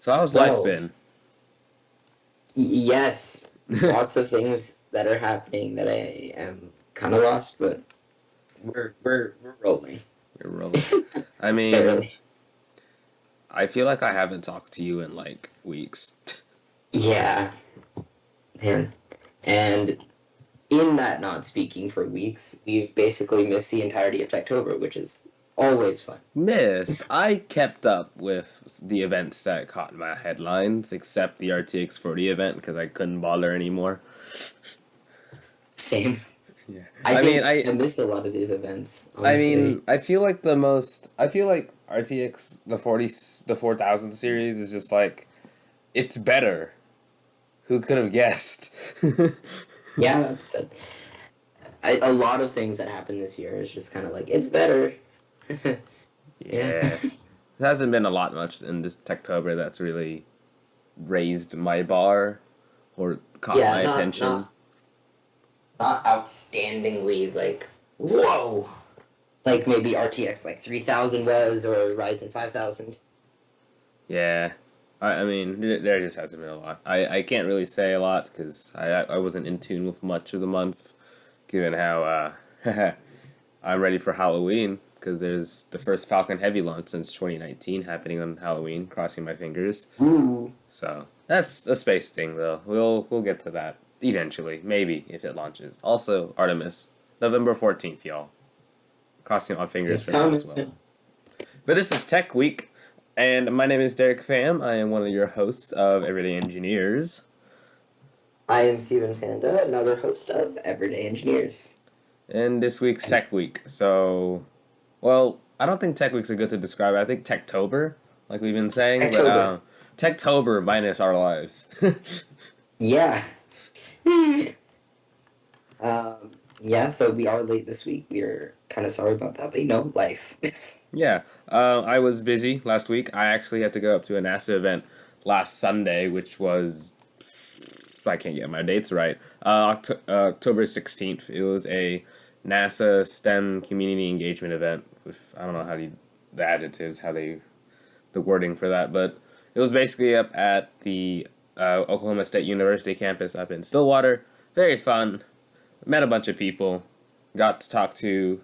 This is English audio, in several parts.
So how's life Well, been? yes, lots of things that are happening that I am kind of lost, but we're rolling. You're rolling. I mean, Barely. I feel like I haven't talked to you in like weeks. Yeah, man. And in that not speaking for weeks, we've basically missed the entirety of Techtober, which is always fun. Missed. I kept up with the events that caught my headlines, except the RTX 40 event because I couldn't bother anymore. Same. Yeah. I I mean, think I I missed a lot of these events, I honestly. mean, I feel like the most I feel like RTX the 4000 series is just like it's better. Who could have guessed? Yeah, a lot of things that happened this year is just kind of like, it's better. Yeah. Yeah. There hasn't been a lot much in this Techtober that's really raised my bar or caught my Yeah, not attention. not not outstandingly like whoa, like maybe RTX like 3000 was or Ryzen 5000. Yeah. I mean, there just hasn't been a lot. I can't really say a lot because I wasn't in tune with much of the month, given how I'm ready for Halloween because there's the first Falcon Heavy launch since 2019 happening on Halloween. Crossing my fingers. Ooh, So that's a space thing, though. We'll get to that eventually, maybe if it launches. Also, Artemis, November 14th, y'all. Crossing my fingers it's for that as coming. well. But this is Tech Week, and my name is Darick Pham. I am one of your hosts of Everyday Engineers, I am Siven Panda, another host of Everyday Engineers. and this week's And Tech Week. So, well, I don't think Tech Week's a good to describe. I think Techtober, like we've been saying, but October. Techtober minus our lives. Yeah. Yeah, so we are late this week. We're kind of sorry about that, but life. Yeah, I was busy last week. I actually had to go up to a NASA event last Sunday, which was I can't get my dates right. October 16th. It was a NASA STEM community engagement event with I don't know the adjectives the wording for that, but it was basically up at the Oklahoma State University campus up in Stillwater. Very fun. Met a bunch of people. Got to talk to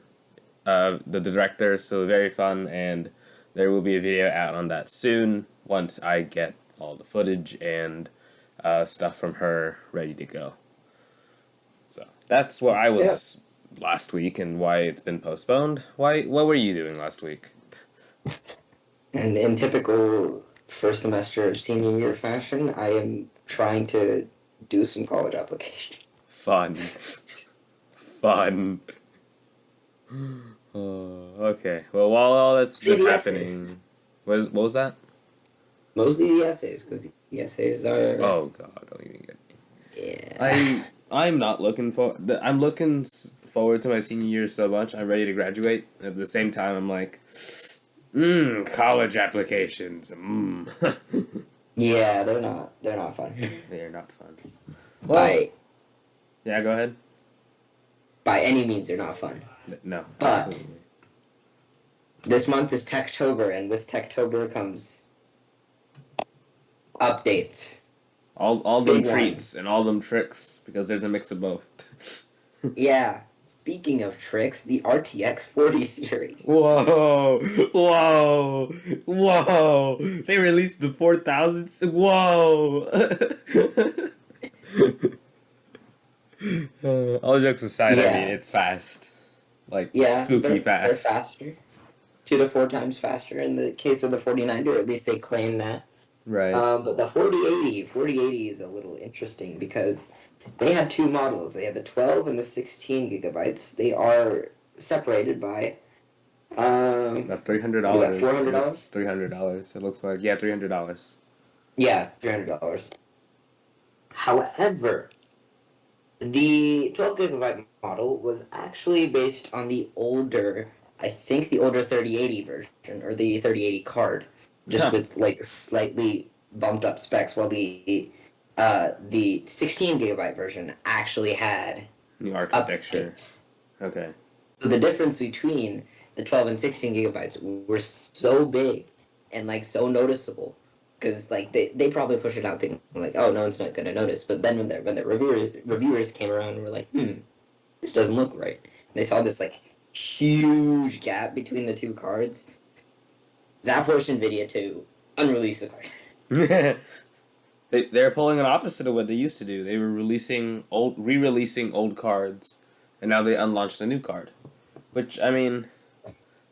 the director, so very fun, and there will be a video out on that soon once I get all the footage and stuff from her ready to go. So that's where I Yeah. was last week and why it's been postponed. What were you doing last week? And in typical first semester of senior year fashion, I am trying to do some college application. Fun. Fun. Okay. Well, while all that's See been the essays. happening, what was that? Mostly the essays, because the essays are, Oh God, don't even get me. yeah. I'm not looking for. I'm looking forward to my senior year so much. I'm ready to graduate. At the same time, I'm like, college applications. Yeah, they're not fun. They are not fun. Well, by yeah, go ahead. by any means, they're not fun. No, But absolutely. this month is Techtober, and with Techtober comes updates. All them Big one. treats and all them tricks because there's a mix of both. Yeah. Speaking of tricks, the RTX 40 series. Whoa! Whoa! Whoa! They released the 4000. Whoa! All jokes aside, I mean Yeah. it's fast, like Yeah, spooky they're fast. faster. 2 to 4 times faster in the case of the 4090, or at least they claim that. Right. But the 4080 is a little interesting because they had two models. They had the 12 and the 16 gigabytes. They are separated by, About three hundred what is that, dollars. It looks $400? $300. It looks like yeah, $300. Yeah, $300. However, the 12 gigabyte model was actually based on the older, I think the older 3080 version, or the 3080 card, just Huh. with like slightly bumped up specs, while the 16 gigabyte version actually had New architecture. updates. Okay. So the difference between the 12 and 16 gigabytes were so big and like so noticeable because like they probably push it out thinking like, oh, no one's not gonna notice. But then when the reviewers came around and were like, this doesn't look right. And they saw this like huge gap between the two cards. That forced Nvidia to unrelease the card. They're pulling an opposite of what they used to do. They were re-releasing old cards, and now they unlaunched a new card. Which, I mean,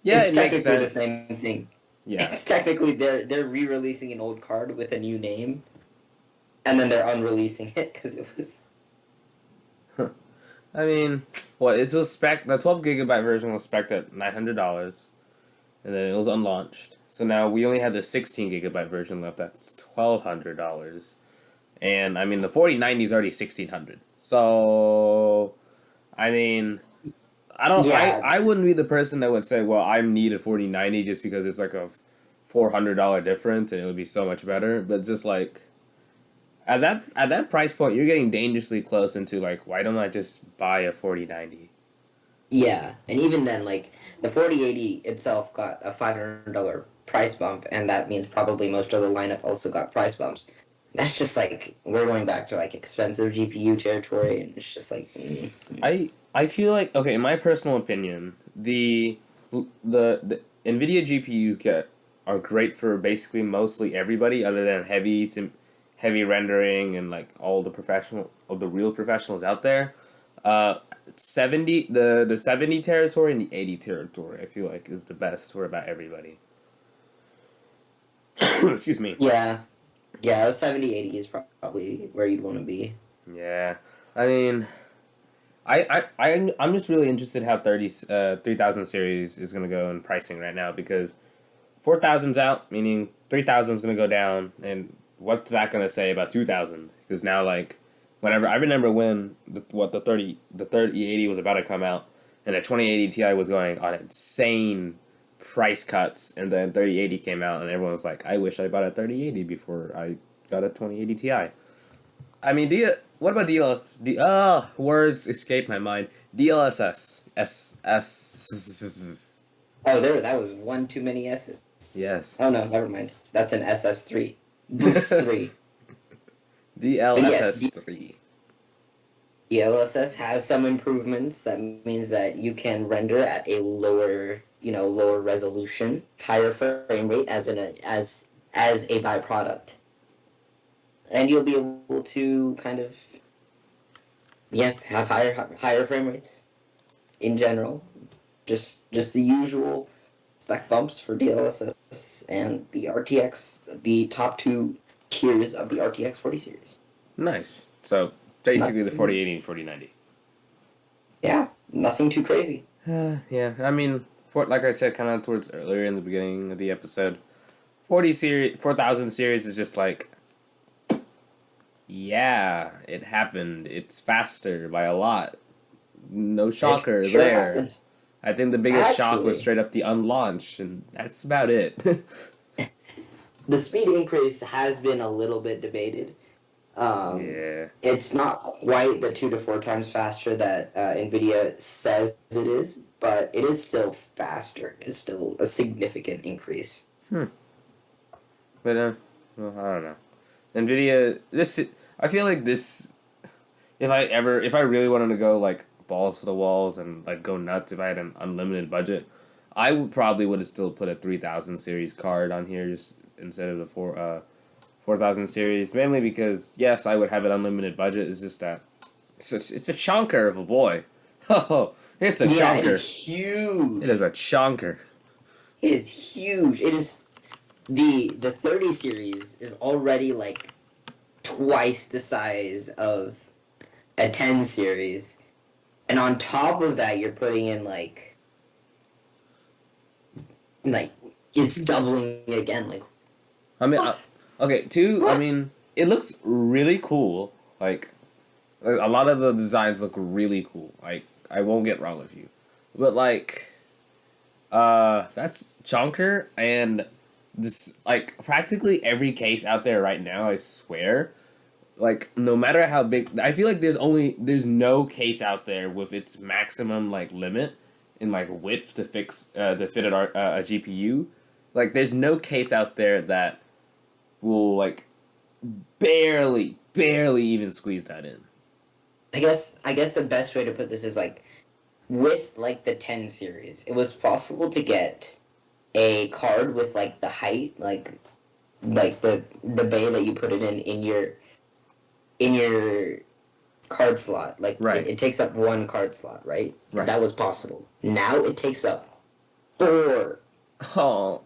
yeah, It's it makes technically sense. the same thing. Yeah. It's technically they're re-releasing an old card with a new name, and then they're unreleasing it because it was. I mean, what it's a spec. The 12 GB version was spec'd at $900, and then it was unlaunched. So now we only have the 16 GB version left. That's $1,200, and I mean the 4090 is already $1,600. So, I mean, I don't. Yeah, I wouldn't be the person that would say, well, I need a 4090 just because it's like a $400 difference and it would be so much better. But just like at that price point, you're getting dangerously close into like, why don't I just buy a 4090? Yeah, and even then, like the 4080 itself got a $500 price bump, and that means probably most of the lineup also got price bumps. That's just like we're going back to like expensive GPU territory, and it's just like. I feel like, okay, in my personal opinion, the NVIDIA GPUs are great for basically mostly everybody other than heavy rendering and like all the real professionals out there. 70 territory and the 80 territory I feel like is the best for about everybody. Excuse me. Yeah, the 7080 is probably where you'd want to be. Yeah. I mean, I'm just really interested how 3000 series is going to go in pricing right now because 4000's out, meaning 3000 is going to go down, and what's that going to say about 2000? Because now, like, whenever I remember when the 3080 was about to come out, and the 2080 Ti was going on insane price cuts, and then 3080 came out, and everyone was like, I wish I bought a 3080 before I got a 2080 Ti. I mean, what about DLSS? Words escape my mind. DLSS. Oh, that was one too many S's. Yes. Oh no, never mind. That's an SS3. This 3. DLSS3. DLSS has some improvements. That means that you can render at a lower resolution, higher frame rate as a byproduct. And you'll be able to kind of have higher frame rates in general. Just the usual spec bumps for DLSS and the RTX, the top two tiers of the RTX 40 series. Nice. So basically the 4080 and 4090. Yeah, nothing too crazy. Yeah, I mean, like I said, kind of towards earlier in the beginning of the episode, 4000 series is just like, yeah, it happened. It's faster by a lot. No shocker It sure there. happened. I think the biggest shock Actually, was straight up the unlaunch, and that's about it. the speed increase has been a little bit debated. Yeah. It's not quite the 2 to 4 times faster that NVIDIA says it is, but it is still faster. It's still a significant increase. But, well, I don't know. NVIDIA, I feel like this, if I really wanted to go, like, balls to the walls and, like, go nuts if I had an unlimited budget, I would have still put a 3000 series card on here just instead of the 4000 series, mainly because, yes, I would have an unlimited budget. It's just that it's a chonker of a boy. Oh, it's a chonker. It is huge. It is a chonker. It is huge. It is the 30 series is already like twice the size of a 10 series, and on top of that, you're putting in like it's doubling again. Like, I mean, okay, I mean, it looks really cool. Like, a lot of the designs look really cool. Like, I won't get wrong with you. But, like, that's chonker, and this, like, practically every case out there right now, I swear, like, no matter how big, I feel like there's no case out there with its maximum, like, limit in, like, width to fit a GPU. Like, there's no case out there that will like barely even squeeze that in. I guess the best way to put this is like with like the 10 series, it was possible to get a card with like the height, like the bay that you put it in your card slot. Like Right. it takes up one card slot, right? Right. That was possible. Now it takes up 4. Oh.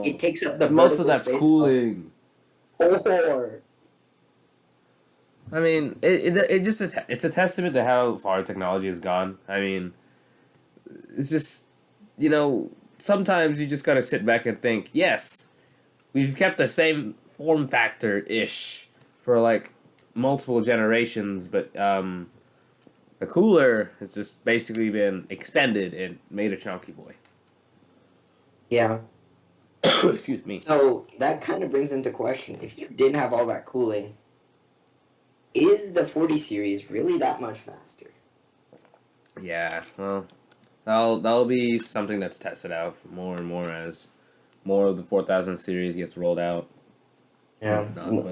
It takes up the Most of vertical that's space cooling. of 4. I mean, it just it's a testament to how far technology has gone. I mean, it's just, sometimes you just gotta sit back and think, yes, we've kept the same form factor ish for like multiple generations, but the cooler has just basically been extended and made a chunky boy. Yeah. Excuse me. So that kind of brings into question, if you didn't have all that cooling, is the 40 series really that much faster? Yeah, well, that'll be something that's tested out more and more as more of the 4000 series gets rolled out. Yeah.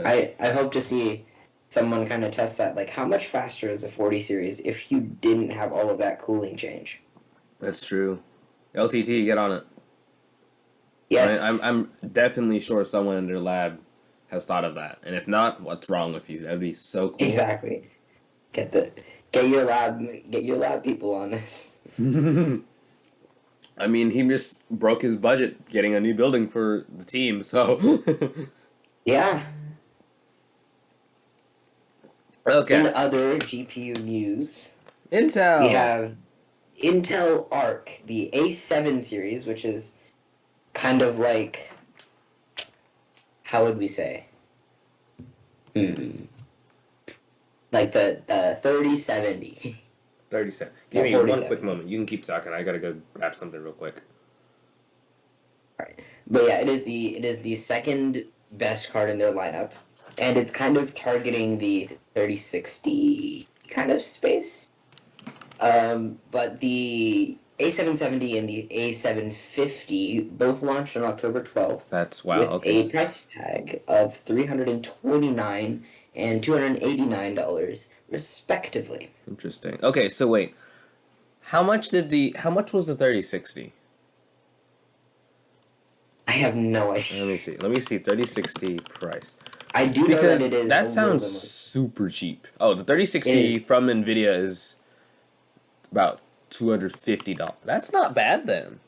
I hope to see someone kind of test that. Like, how much faster is the 40 series if you didn't have all of that cooling change? That's true. LTT, get on it. Yes. I'm definitely sure someone in their lab has thought of that, and if not, what's wrong with you? That'd be so cool. Exactly. Get your lab people on this. I mean, he just broke his budget getting a new building for the team, so. Yeah. Okay. In other GPU news, Intel. we have Intel Arc, the A7 series, which is kind of like, how would we say? Like the 3070. 37. Give me 47. one quick moment. You can keep talking. I gotta go grab something real quick. Right. But yeah, it is the second best card in their lineup, and it's kind of targeting the 3060 kind of space. But the A770 and the A750 both launched on October 12th. That's wow. With Okay. a price tag of $329 and $289 respectively. Interesting. Okay, so wait. How much was the 3060? I have no idea. Let me see 3060 price. I do know Because that it is. that sounds super cheap. Oh, the 3060 is. from Nvidia is about $250. That's not bad then.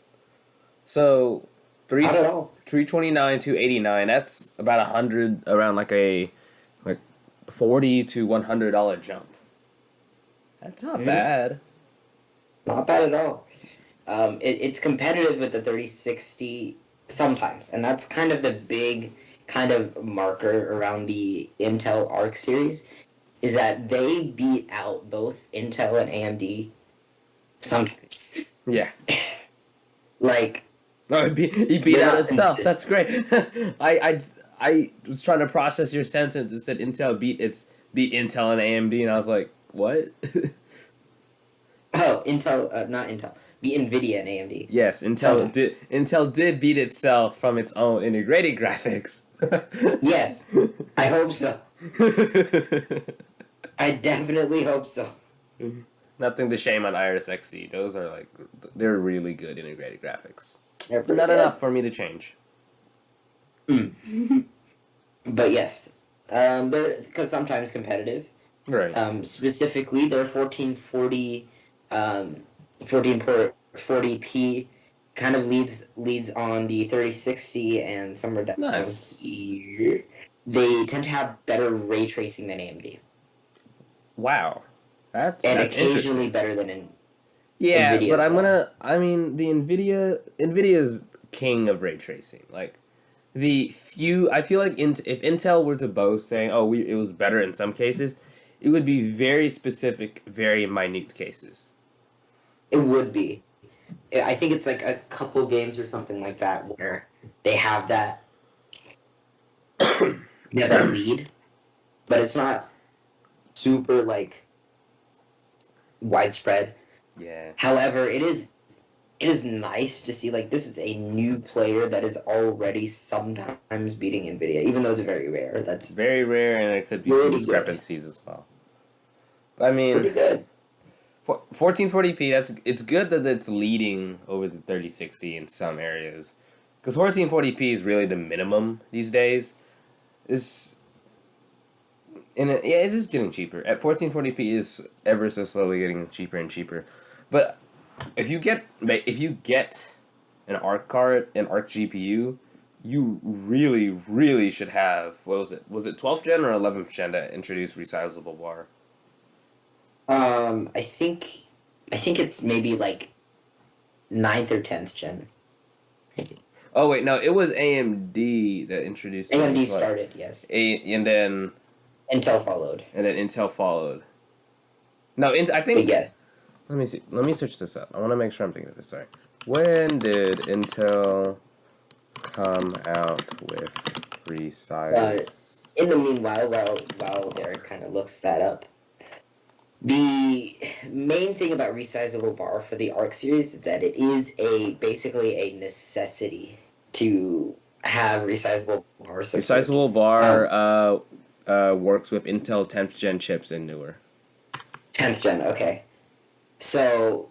So Not at all. 329 to 89, that's about 100, around like a $40 to $100 jump. That's not bad. Not bad at all. It's competitive with the 3060 sometimes, and that's kind of the big kind of marker around the Intel Arc series, is that they beat out both Intel and AMD sometimes. Yeah. Like, No, he beat They're out not itself. consistent. That's great. I was trying to process your sentence. It said Intel beat Intel and AMD, and I was like, what? oh, Intel, not Intel, the NVIDIA and AMD. Yes, Intel did beat itself from its own integrated graphics. Yes, I hope so. I definitely hope so. Nothing to shame on Iris Xe. Those are they're really good integrated graphics. They're pretty Not good. enough for me to change. But yes, they're because sometimes competitive. Right. Specifically, their 1440, 1440p kind of leads on the 3060 and somewhere down Nice. here. They tend to have better ray tracing than AMD, Wow. That's occasionally interesting. better than Yeah, NVIDIA but as well. the Nvidia's king of ray tracing. Like I feel like if Intel were to boast saying, "Oh, it was better in some cases," it would be very specific, very minute cases. It would be. I think it's like a couple games or something like that where they have that lead, but it's not super widespread. Yeah. However, it is it is nice to see like this is a new player that is already sometimes beating Nvidia, even though it's very rare. That's Very rare, and it could be some pretty good. discrepancies as well. I mean, Pretty good. 1440p. It's good that it's leading over the 3060 in some areas, because 1440p is really the minimum these days. Is yeah, it is getting cheaper. At 1440p is ever so slowly getting cheaper and cheaper, but if you get an ARC card, an ARC GPU, you really, really should have, what was it? Was it 12th gen or 11th gen that introduced resizable bar? I think it's maybe like ninth or 10th gen. Oh wait, no, it was AMD that introduced it AMD with like started, yes. and then Intel followed. Intel followed. No, I But think. yes. Let me see. Let me search this up. I want to make sure I'm thinking of this. Sorry. When did Intel come out with resize? In the meanwhile, while Derek kind of looks that up, the main thing about resizable bar for the Arc series is that it is basically a necessity to have resizable bar support. Resizable bar works with Intel 10th gen chips and newer. 10th gen, okay. So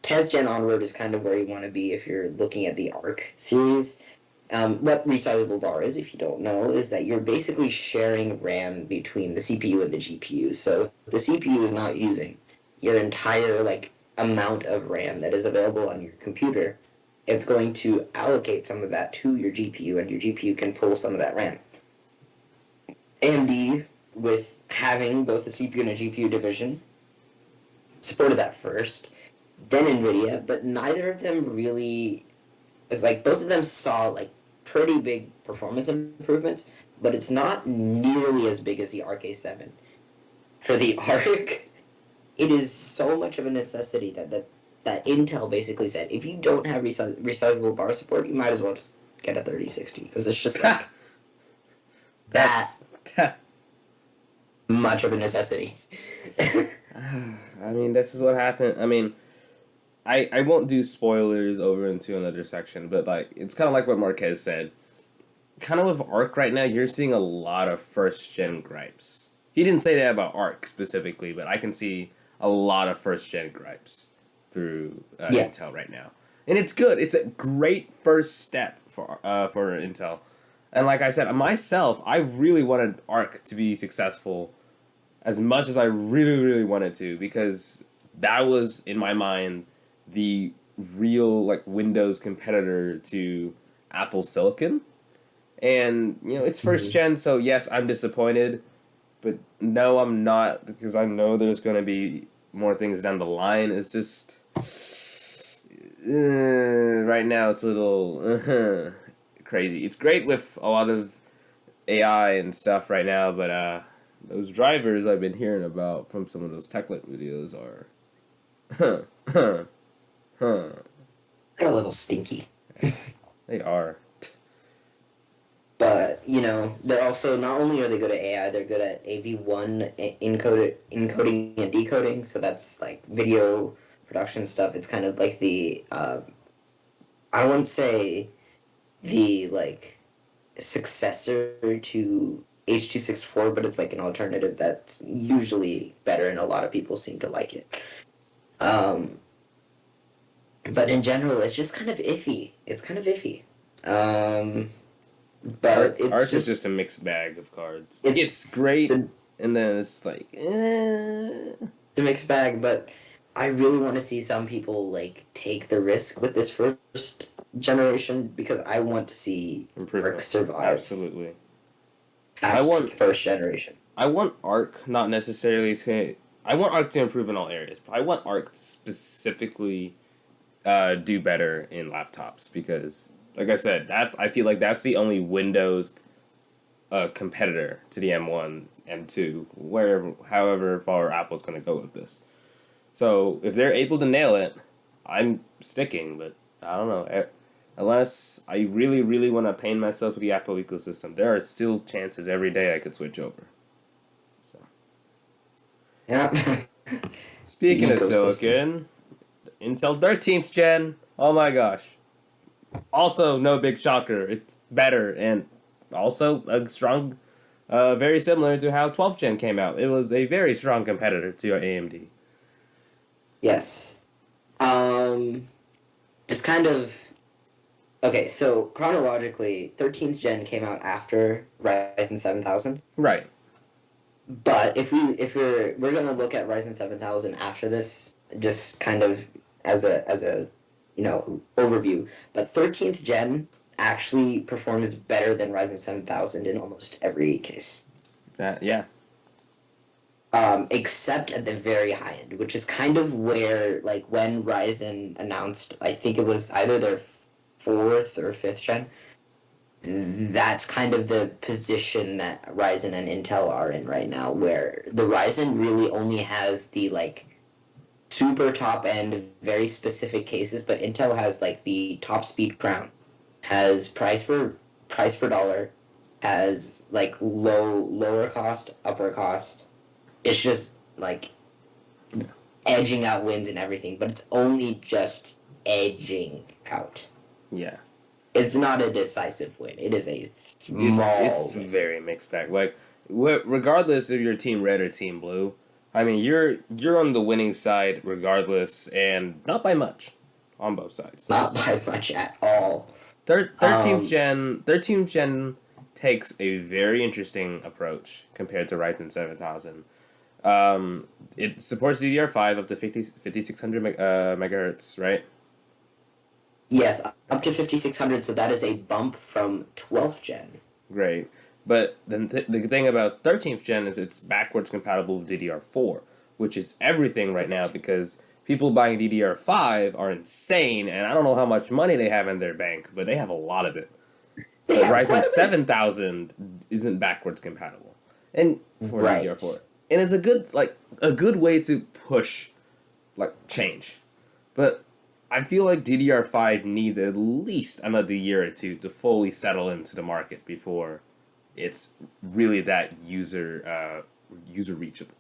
10th gen onward is kind of where you want to be if you're looking at the Arc series. What resizable bar is, if you don't know, is that you're basically sharing RAM between the CPU and the GPU. So if the CPU is not using your entire like amount of RAM that is available on your computer, it's going to allocate some of that to your GPU, and your GPU can pull some of that RAM. AMD, with having both a CPU and a GPU division, supported that first, then NVIDIA, but neither of them really, like both of them saw like pretty big performance improvements, but it's not nearly as big as the Arc A7. For the Arc, it is so much of a necessity that Intel basically said, if you don't have resizable bar support, you might as well just get a 3060, because it's just like that much of a necessity. I mean, this is what happened. I mean, I won't do spoilers over into another section, but like it's kind of like what Marquez said. Kind of with Arc right now, you're seeing a lot of first gen gripes. He didn't say that about Arc specifically, but I can see a lot of first gen gripes through Intel right now, and it's good. It's a great first step for Intel. And like I said, myself, I really wanted Arc to be successful as much as I really, really wanted to, because that was, in my mind, the real like Windows competitor to Apple Silicon. And it's first gen, so yes, I'm disappointed, but no, I'm not, because I know there's going to be more things down the line. It's just right now it's a little crazy. It's great with a lot of AI and stuff right now, but those drivers I've been hearing about from some of those TechLit videos are They're a little stinky. They are. But, they're also, not only are they good at AI, they're good at AV1 encoding and decoding. So that's like video production stuff. It's kind of like I wouldn't say the like successor to H.264, but it's like an alternative that's usually better, and a lot of people seem to like it. But in general, it's just kind of iffy. It's kind of iffy. But Arc is just a mixed bag of cards. It's great, and then it's like, It's a mixed bag, but I really want to see some people like take the risk with this first generation, because I want to see Arc survive. Absolutely. I want first generation. I want Arc not necessarily to. I want Arc to improve in all areas, but I want Arc to specifically do better in laptops, because, like I said, I feel like that's the only Windows competitor to the M1, M2, however far Apple's going to go with this. So if they're able to nail it, I'm sticking, but I don't know. Unless I really, really want to pain myself with the Apple ecosystem, there are still chances every day I could switch over. So. Yeah. Speaking of silicon, Intel 13th gen, Oh my gosh. Also, no big shocker. It's better and also a strong, very similar to how 12th gen came out. It was a very strong competitor to AMD. Yes. Um, just kind of okay. So chronologically, 13th gen came out after Ryzen 7000. Right. But if we're gonna look at Ryzen 7000 after this, just kind of as a overview. But 13th gen actually performs better than Ryzen 7000 in almost every case. Yeah. Except at the very high end, which is kind of where, like, when Ryzen announced, I think it was either their fourth or fifth gen, that's kind of the position that Ryzen and Intel are in right now, where the Ryzen really only has the, like, super top end, very specific cases, but Intel has, like, the top speed crown, has price per dollar, has, like, lower cost, upper cost. It's just like Yeah. edging out wins and everything, but it's only just edging out. Yeah. It's not a decisive win. It is a small It's win. very mixed bag. Like, regardless if you're team red or team blue, I mean, you're on the winning side regardless, and not by much, on both sides. Not by much at all. 13th gen takes a very interesting approach compared to Ryzen 7000. It supports DDR5 up to 5600 megahertz, right? Yes, up to 5600, so that is a bump from 12th gen. Great. But the thing about 13th gen is it's backwards compatible with DDR4, which is everything right now because people buying DDR5 are insane, and I don't know how much money they have in their bank, but they have a lot of it. They But have Ryzen quite a bit. 7000 isn't backwards compatible, and for Right. DDR4, and it's a good way to push change. But I feel like DDR5 needs at least another year or two to fully settle into the market before it's really that user reachable.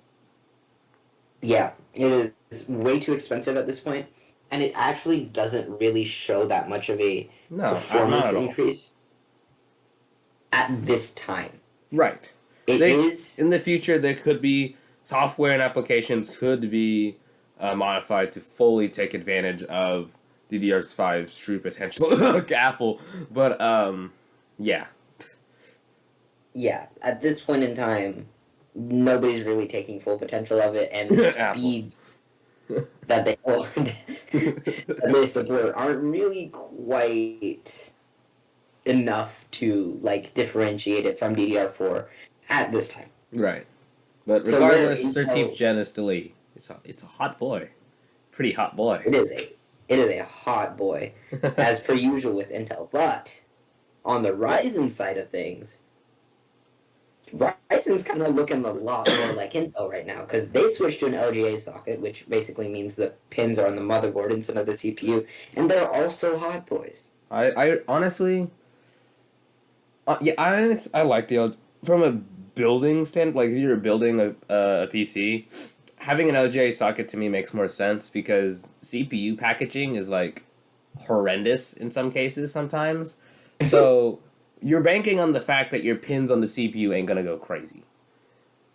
Yeah, it is way too expensive at this point, and it actually doesn't really show that much of a No, not performance at all. increase at this time. Right. It is. In the future there could be software and applications could be modified to fully take advantage of DDR5's true potential, like Apple. But yeah, Yeah, at this point in time, nobody's really taking full potential of it, and the Apple. speeds that they that they support aren't really quite enough to, like, differentiate it from DDR4 at this time. Right. But So where regardless, 13th Intel, gen is still it's a hot boy, pretty hot boy. it is a hot boy, as per usual with Intel. But on the Ryzen side of things, Ryzen's kind of looking a lot more like Intel right now because they switched to an LGA socket, which basically means the pins are on the motherboard instead of the CPU, and they're also hot boys. I honestly, I like from a building stand. Like if you're building a PC, having an LGA socket to me makes more sense because CPU packaging is like horrendous in some cases sometimes. So you're banking on the fact that your pins on the CPU ain't gonna go crazy.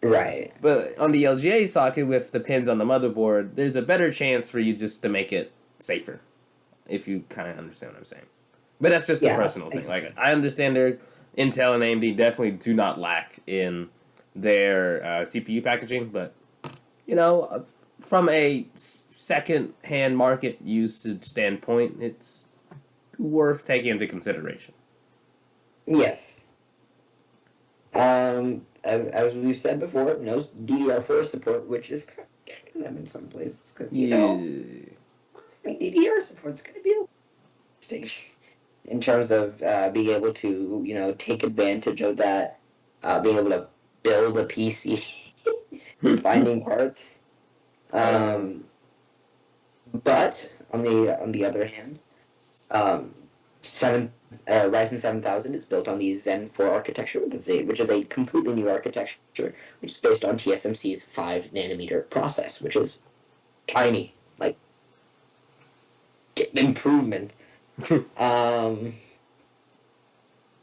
Right. But on the LGA socket with the pins on the motherboard, there's a better chance for you just to make it safer, if you kind of understand what I'm saying. But that's just a Yeah. personal thing. Like I understand Intel and AMD definitely do not lack in their CPU packaging, but from a second-hand market usage standpoint, it's worth taking into consideration. Yes. As we've said before, no DDR4 support, which is kind of getting them in some places because DDR support's going to be interesting in terms of being able to take advantage of that, being able to build a PC, finding parts. But on the other hand, Ryzen 7000 is built on the Zen 4 architecture, which is a completely new architecture, which is based on TSMC's 5 nanometer process, which is tiny. Like, improvement.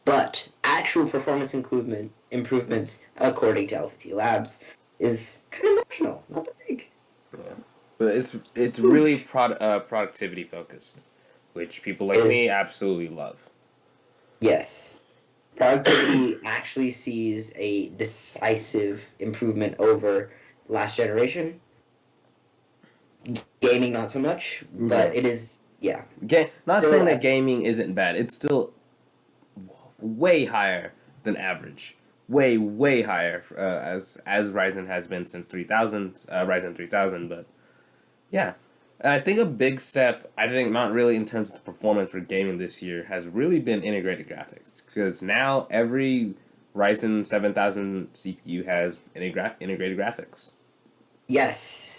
But actual performance improvements, according to LTT Labs, is kind of marginal, not that big. Yeah. But it's really Huge. productivity focused, which people like me Is absolutely love. yes. Productivity actually sees a decisive improvement over last generation. Gaming, not so much, Yeah. but it is, yeah. Not Still saying that at, gaming isn't bad. It's still way higher than average. Way higher as Ryzen has been since 3000, Ryzen 3000. But yeah, I think a big step. I think not really in terms of the performance for gaming this year has really been integrated graphics because now every Ryzen 7000 CPU has integrated graphics. yes.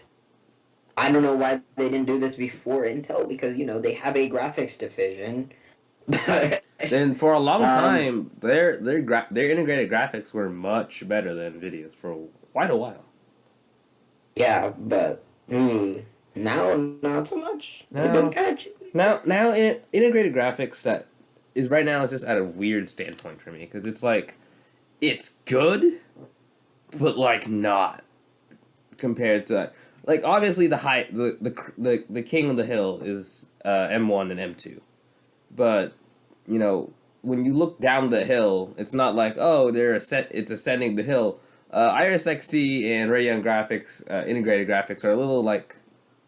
I don't know why they didn't do this before Intel because, they have a graphics division. But, Then for a long um, time, their integrated graphics were much better than Nvidia's for quite a while. yeah, but now not so much. They've been Now, kind of cheap. integrated graphics that is right now is just at a weird standpoint for me because it's like it's good, but like not compared to like obviously the king of the hill is M1 and M2, but you know when you look down the hill, it's not like oh it's ascending the hill. Iris Xe and Radeon graphics integrated graphics are a little like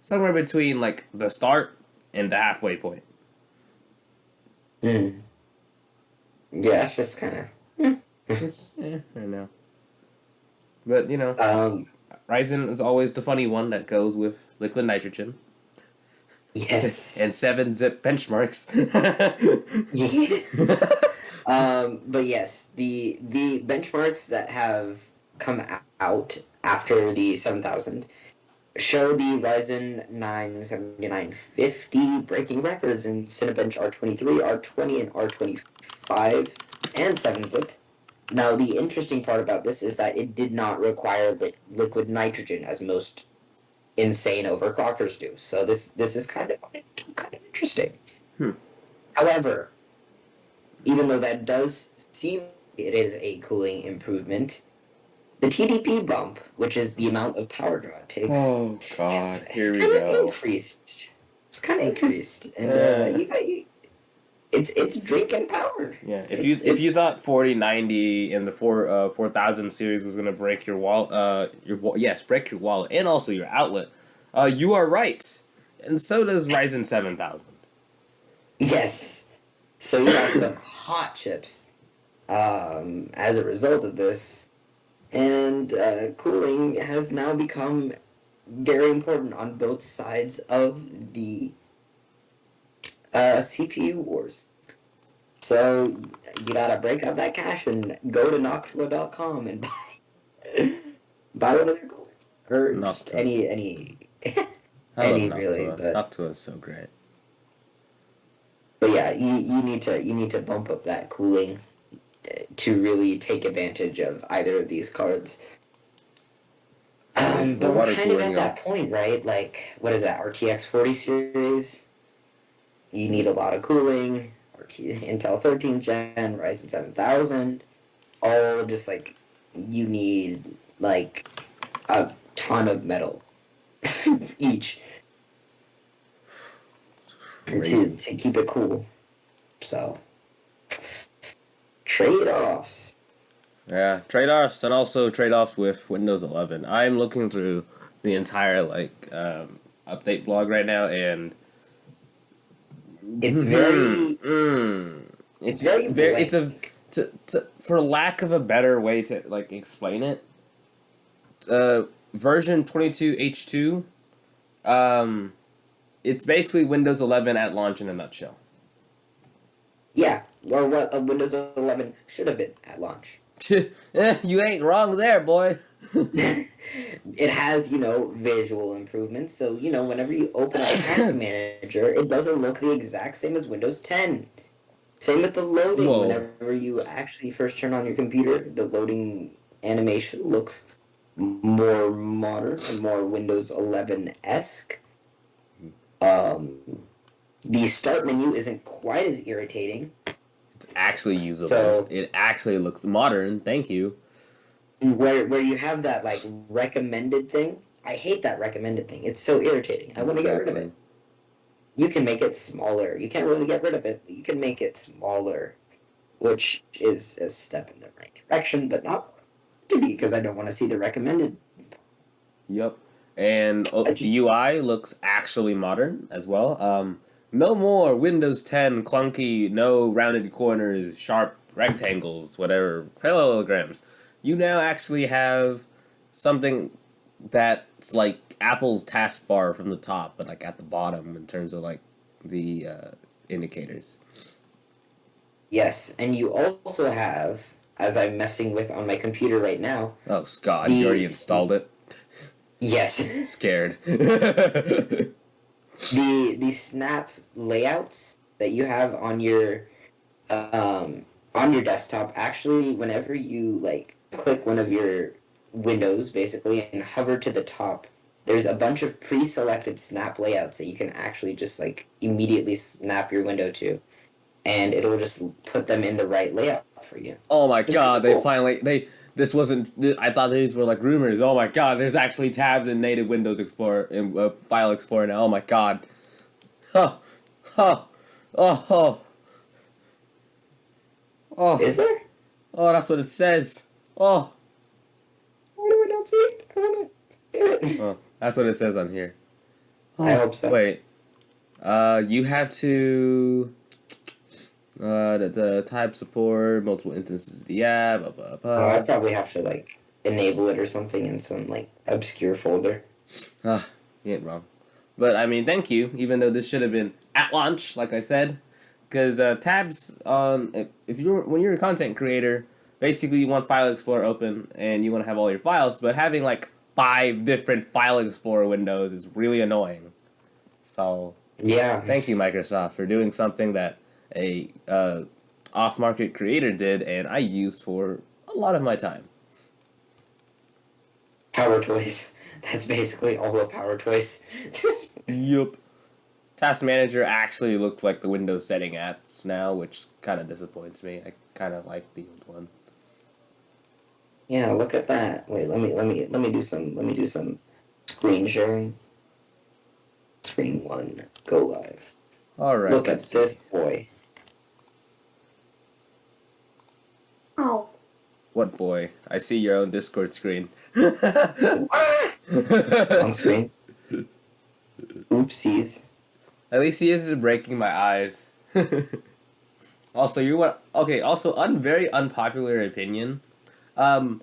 somewhere between like the start and the halfway point. Mm. Yeah, it's just kind of. It's I know, but Um, Ryzen is always the funny one that goes with liquid nitrogen yes. and 7-zip benchmarks. Yeah. But yes, the benchmarks that have come out after the 7000 show the Ryzen 9 7950 breaking records in Cinebench R23, R20, and R25, and 7-zip. Now, the interesting part about this is that it did not require liquid nitrogen as most insane overclockers do. So this is kind of interesting. Hmm. However, even though that does seem it is a cooling improvement, the TDP bump, which is the amount of power draw it takes, Oh God, it's here we kind of go. increased. It's kind of increased, and Uh, it's drinking power. yeah, if It's you thought 4090 and the 4000 series was gonna break your wall, yes, break your wallet and also your outlet, you are right, and so does Ryzen 7000. yes. So you got some hot chips as a result of this, and cooling has now become very important on both sides of the CPU wars. So you gotta break out that cash and go to Noctua.com and buy one of their coolers. Or just Noctua. any I love any really, Noctua. but Noctua is so great. yeah, you need to bump up that cooling to really take advantage of either of these cards. The But we're water kind of cooling at though. that point, right? Like, what is that? RTX 40 series. You need a lot of cooling. Intel 13th gen, Ryzen 7000. All just like you need like a ton of metal each to Crazy. keep it cool. So trade offs. Yeah, trade offs and also trade offs with Windows 11. I'm looking through the entire update blog right now, and It's very it's it's very very it's a blank. for lack of a better way to like explain it. Version 22H2, um, it's basically Windows 11 at launch in a nutshell. Yeah, or what a Windows 11 should have been at launch. You ain't wrong there, boy. It has, visual improvements. So, whenever you open up Task Manager, it doesn't look the exact same as Windows 10. Same with the loading. Whoa. Whenever you actually first turn on your computer, the loading animation looks more modern and more Windows 11 esque. Um, The start menu isn't quite as irritating. It's actually usable. So It actually looks modern. Thank you. where you have that like recommended thing, I hate that recommended thing. It's so irritating. I want to get rid of Exactly. it. You can make it smaller. You can't really get rid of it, but you can make it smaller, which is a step in the right direction, but not to be because I don't want to see the recommended. Yep. And I the just UI looks actually modern as well. No more Windows 10 clunky, no rounded corners, sharp rectangles, whatever, parallelograms. You now actually have something that's like Apple's taskbar from the top, but like at the bottom in terms of like the indicators. yes, and you also have, as I'm messing with on my computer right now, Oh, God, you already these installed it? yes, Scared. the snap layouts that you have um on your desktop actually whenever you like click one of your windows basically and hover to the top, there's a bunch of pre-selected snap layouts that you can actually just like immediately snap your window to, and it'll just put them in the right layout for you. Oh my Just kind God, of they cool. finally this wasn't I thought these were like rumors. Oh my God, there's actually tabs in native Windows Explorer in File Explorer now. Oh my God. Oh. Oh. Oh. Oh. Oh. Is there? Oh, that's what it says. Oh. Why do I not see it? I wanna do it. Oh, that's what it says on here. I Oh, hope so. wait. You have to the type support multiple instances of the app. Blah, blah, I blah. probably have to like enable it or something in some like obscure folder. Ah, you ain't wrong. But I mean, thank you. Even though this should have been at launch, like I said, because tabs on if you're when you're a content creator, basically you want File Explorer open and you want to have all your files, but having like 5 different File Explorer windows is really annoying. So Yeah. thank you, Microsoft, for doing something that a off-market creator did, and I used for a lot of my time. Power toys. That's basically all the power toys. Yup. Task Manager actually looks like the Windows setting apps now, which kind of disappoints me. I kind of like the old one. Yeah, look at that. Wait, let me do some screen sharing. Screen one, go live. All right, Look let's at see. this boy. Oh. What boy? I see your own Discord screen. Wrong screen. Oopsies. At least he isn't breaking my eyes. Also, you want okay? Also, very unpopular opinion. Um,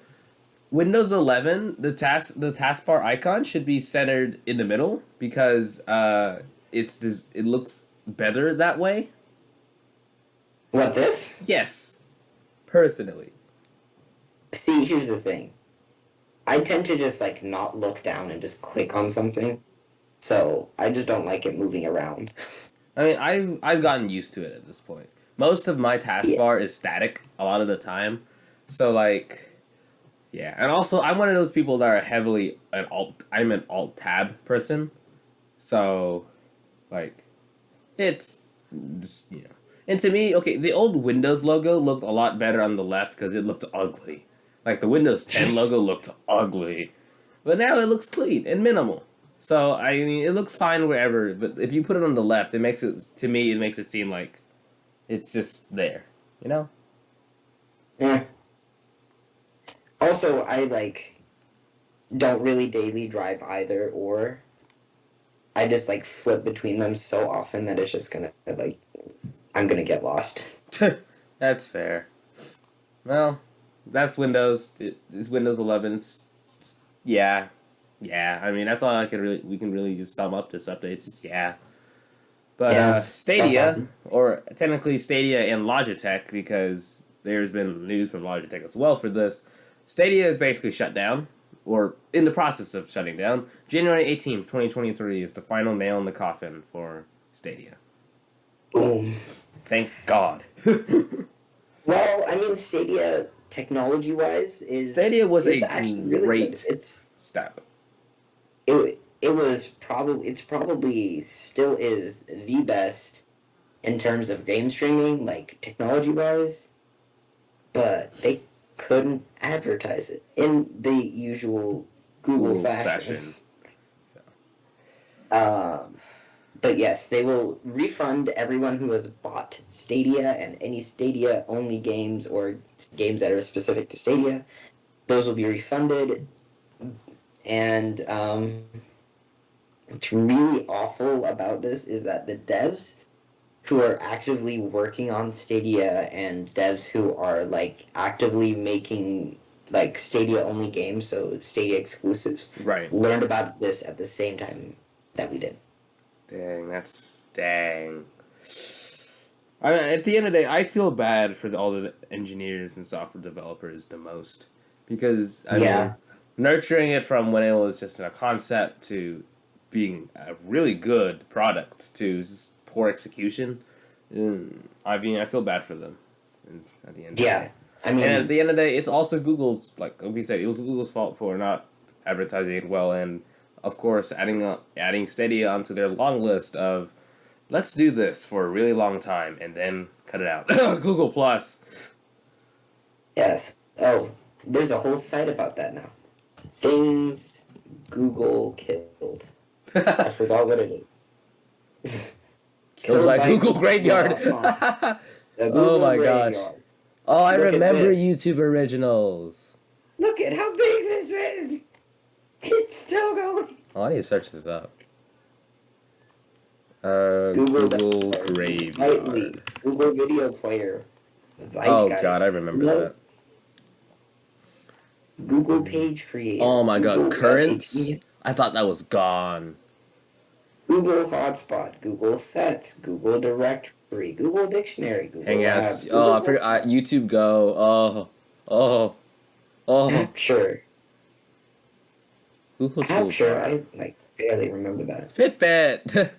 Windows 11, the taskbar icon should be centered in the middle because it looks better that way. What, this? Yes, personally. See, here's the thing. I tend to just like not look down and just click on something. So I just don't like it moving around. I mean, I've gotten used to it at this point. Most of my Yeah. taskbar is static a lot of the time, so like, yeah. And also, I'm one of those people that are heavily an alt. I'm an alt tab person, so like, it's just you know. And to me, okay, the old Windows logo looked a lot better on the left because it looked ugly. Like the Windows 10 logo looked ugly, but now it looks clean and minimal. So I mean, it looks fine wherever, but if you put it on the left, it makes it to me it makes it seem like it's just there, you know? Yeah. Also, I like don't really daily drive either, or I just like flip between them so often that it's just gonna like I'm gonna get lost. That's fair. Well, that's Windows. It's Windows 11. Yeah, yeah. I mean, that's all we can really just sum up this update. It's just yeah. But Yeah, stuff Stadia, happens. or technically Stadia and Logitech, because there's been news from Logitech as well for this. Stadia is basically shut down, or in the process of shutting down. January 18th, 2023 is the final nail in the coffin for Stadia. Boom. Thank God. Well, I mean, Stadia technology wise is Stadia was a actually really good. great It's step. it it's probably still is the best in terms of game streaming, like technology wise, but they couldn't advertise it in the usual Google fashion. So. Um, but yes, they will refund everyone who has bought Stadia and any Stadia only games or games that are specific to Stadia. Those will be refunded, and what's really awful about this is that the devs who are actively working on Stadia and devs who are like actively making like Stadia only games, so Stadia exclusives, Right. learned about this at the same time that we did. Dang. I mean, at the end of the day, I feel bad for all the engineers and software developers the most. Because, I mean, nurturing it from when it was just a concept to being a really good product to poor execution, I mean, I feel bad for them at the end of the day. I mean, And at the end of the day, it's also Google's, like we said, it was Google's fault for not advertising it well, and of course, adding Stadia onto their long list of let's do this for a really long time and then cut it out. Google Plus. yes. Oh, there's a whole site about that now. Things Google killed. I forgot what it is. Killed by Google Graveyard. Oh my gosh. Oh, I remember YouTube originals. Look at how big this is. It's still going. Oh, I need to search this up. Google Graveyard. Google Video Player. Oh god, I remember that. Google Page Creator. Oh my god, Google Currents? Page. I thought that was gone. Google Hotspot, Google Sets, Google Directory, Google Dictionary, Google Hangouts. Labs, Oh, I forgot. YouTube Go. Oh. Capture. Google Capture. Toolbar. I barely remember that. Fitbit.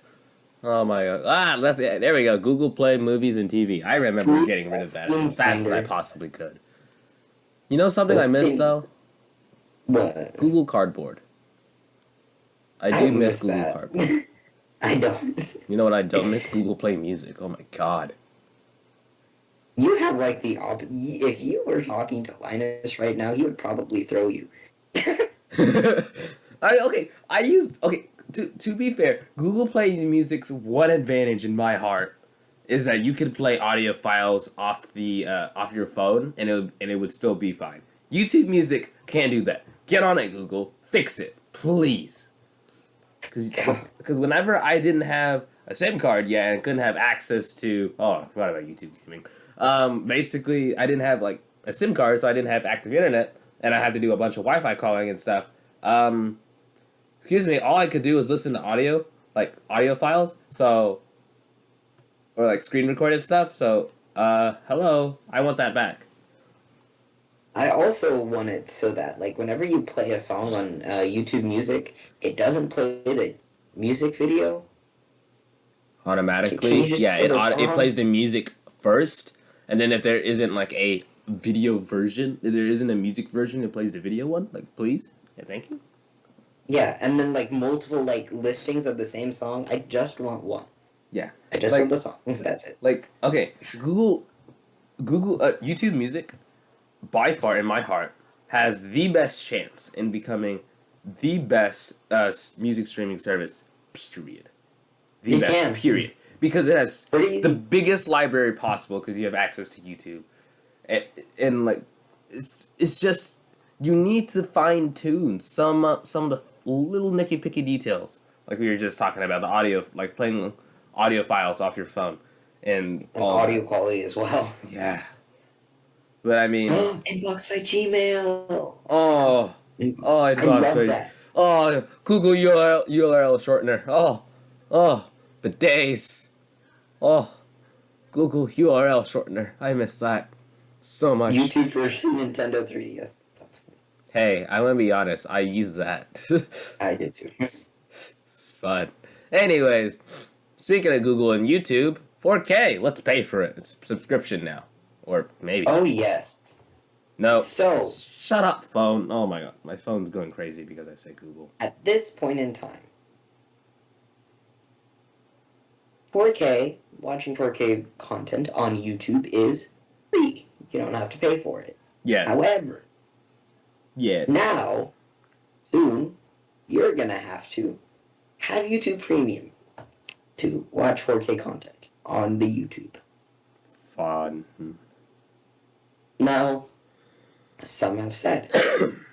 Oh my god. That's it. There we go. Google Play Movies and TV. I remember getting rid of that as fast as I possibly could. You know something I missed though? What? Google Cardboard. I do miss Google Cardboard. I don't. You know what I don't miss? Google Play Music. Oh my god. You have like the if you were talking to Linus right now, he would probably throw you. To be fair, Google Play Music's one advantage in my heart is that you could play audio files off the off your phone and it would still be fine. YouTube Music can't do that. Get on it, Google. Fix it, please. Because whenever I didn't have a SIM card yet and couldn't have access to I forgot about YouTube gaming. Basically I didn't have like a SIM card, so I didn't have active internet, and I had to do a bunch of Wi-Fi calling and stuff. Excuse me, all I could do was listen to audio files, or like screen recorded stuff, so, hello, I want that back. I also want it so that, like, whenever you play a song on YouTube Music, it doesn't play the music video. Automatically? Yeah, it plays the music first, and then if there isn't, like, a video version, if there isn't a music version, it plays the video one, like, please? Yeah, thank you. Yeah, and then like multiple like listings of the same song. I just want one. Yeah. I just want the song. That's it. Like, okay, Google YouTube Music, by far in my heart, has the best chance in becoming the best music streaming service, period. The best, period. Because it has the biggest library possible because you have access to YouTube. And like, it's just, you need to fine tune some of the little nicky-picky details, like we were just talking about the audio, like playing audio files off your phone, and audio quality as well. Yeah, but I mean, inbox by Gmail. Inbox by that. Google URL shortener. The days. Google URL shortener. I miss that so much. YouTube version Nintendo 3DS. Hey, I'm gonna be honest, I use that. I did too. It's fun. Anyways, speaking of Google and YouTube, 4K, let's pay for it. It's subscription now. Or maybe. Oh, yes. No. So. Shut up, phone. Oh my god, my phone's going crazy because I say Google. At this point in time, 4K, watching 4K content on YouTube is free. You don't have to pay for it. Yeah. However, Yeah. now, soon, you're gonna have YouTube Premium to watch 4K content on the YouTube. Fun. Now, some have said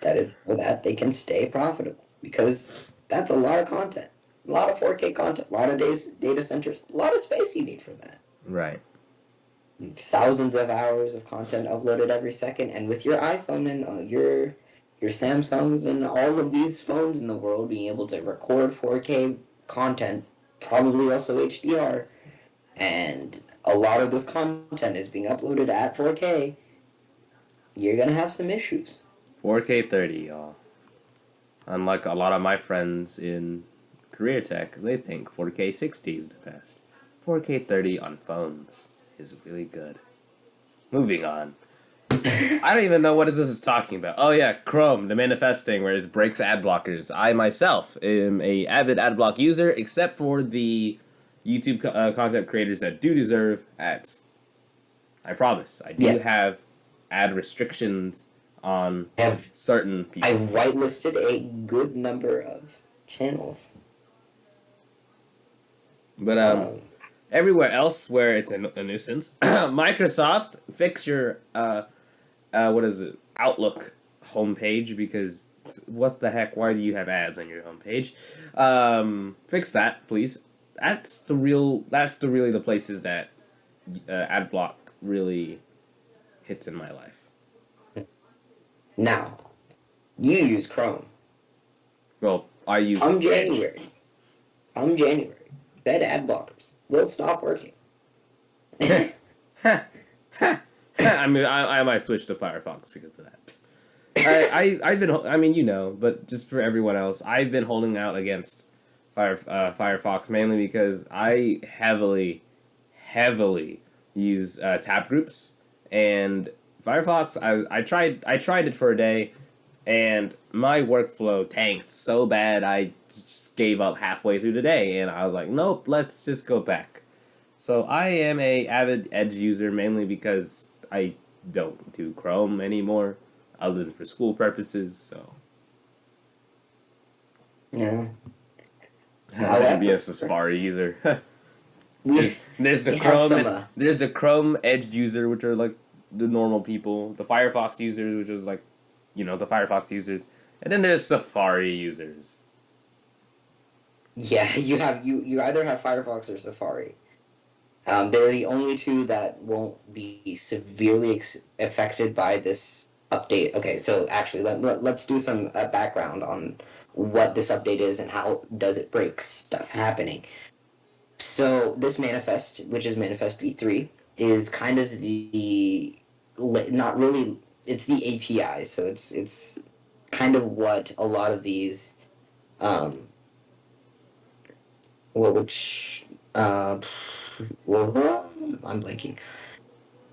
that it's so that they can stay profitable because that's a lot of content, a lot of 4K content, a lot of data centers, a lot of space you need for that. Right. Thousands of hours of content uploaded every second, and with your iPhone and your Samsungs and all of these phones in the world being able to record 4K content, probably also HDR, and a lot of this content is being uploaded at 4K, you're gonna have some issues. 4K 30, y'all. Unlike a lot of my friends in career tech, they think 4K 60 is the best. 4K 30 on phones is really good. Moving on. I don't even know what this is talking about. Oh yeah, Chrome, the manifesting where it breaks ad blockers. I myself am a avid ad block user, except for the YouTube content creators that do deserve ads. I promise. I do Yes. have ad restrictions on Have certain people. I whitelisted a good number of channels. But everywhere else where it's a nuisance, Microsoft, fix your what is it, Outlook homepage, because what the heck? Why do you have ads on your homepage? Fix that, please. That's really the places that ad block really hits in my life. Now, you use Chrome. Well, I use Come Edge. January. Come January. Said ad blockers will stop working. I mean, I might switch to Firefox because of that. I've been, I mean, but just for everyone else, I've been holding out against Firefox mainly because I heavily use tab groups, and Firefox, I tried it for a day, and my workflow tanked so bad I just gave up halfway through the day, and I was like, nope, let's just go back. So I am a avid Edge user mainly because I don't do Chrome anymore, other than for school purposes. So Yeah. I should be a Safari user. There's the we have Chrome. some, There's the Chrome Edge user, which are like the normal people. The Firefox users, which is like, the Firefox users, and then there's Safari users. Yeah, you either have Firefox or Safari. They're the only two that won't be severely affected by this update. Okay, so actually, let's do some background on what this update is and how does it break stuff happening. So this manifest, which is manifest v3, is kind of not really. It's the API, so it's kind of what a lot of these, I'm blanking.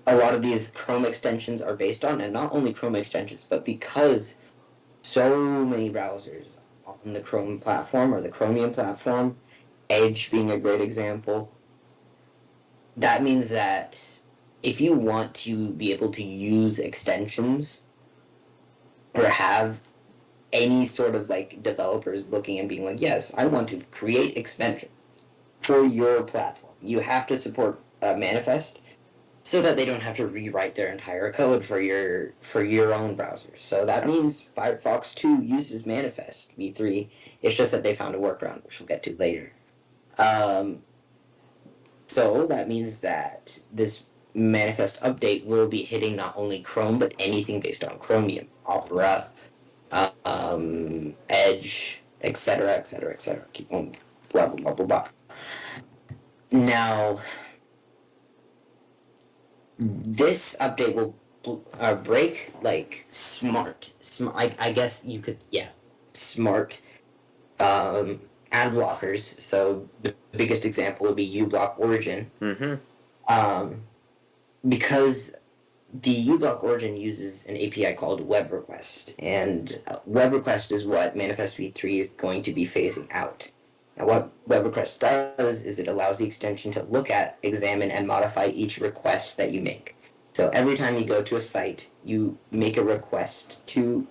A lot of these Chrome extensions are based on, and not only Chrome extensions, but because so many browsers on the Chrome platform or the Chromium platform, Edge being a great example, that means that if you want to be able to use extensions or have any sort of like developers looking and being like, yes, I want to create extension for your platform, you have to support Manifest so that they don't have to rewrite their entire code for your own browser. So that means Firefox 2 uses Manifest v3. It's just that they found a workaround, which we'll get to later. So that means that this Manifest update will be hitting not only Chrome, but anything based on Chromium, Opera, Edge, etc., etc., etc. Keep on blah, blah, blah, blah, blah. Now, this update will break like smart. I guess you could, smart ad blockers. So the biggest example would be uBlock Origin. Mm-hmm. Because the uBlock Origin uses an API called Web Request, and Web Request is what Manifest v3 is going to be phasing out. Now, what web request does is it allows the extension to look at, examine, and modify each request that you make. So every time you go to a site, you make a request to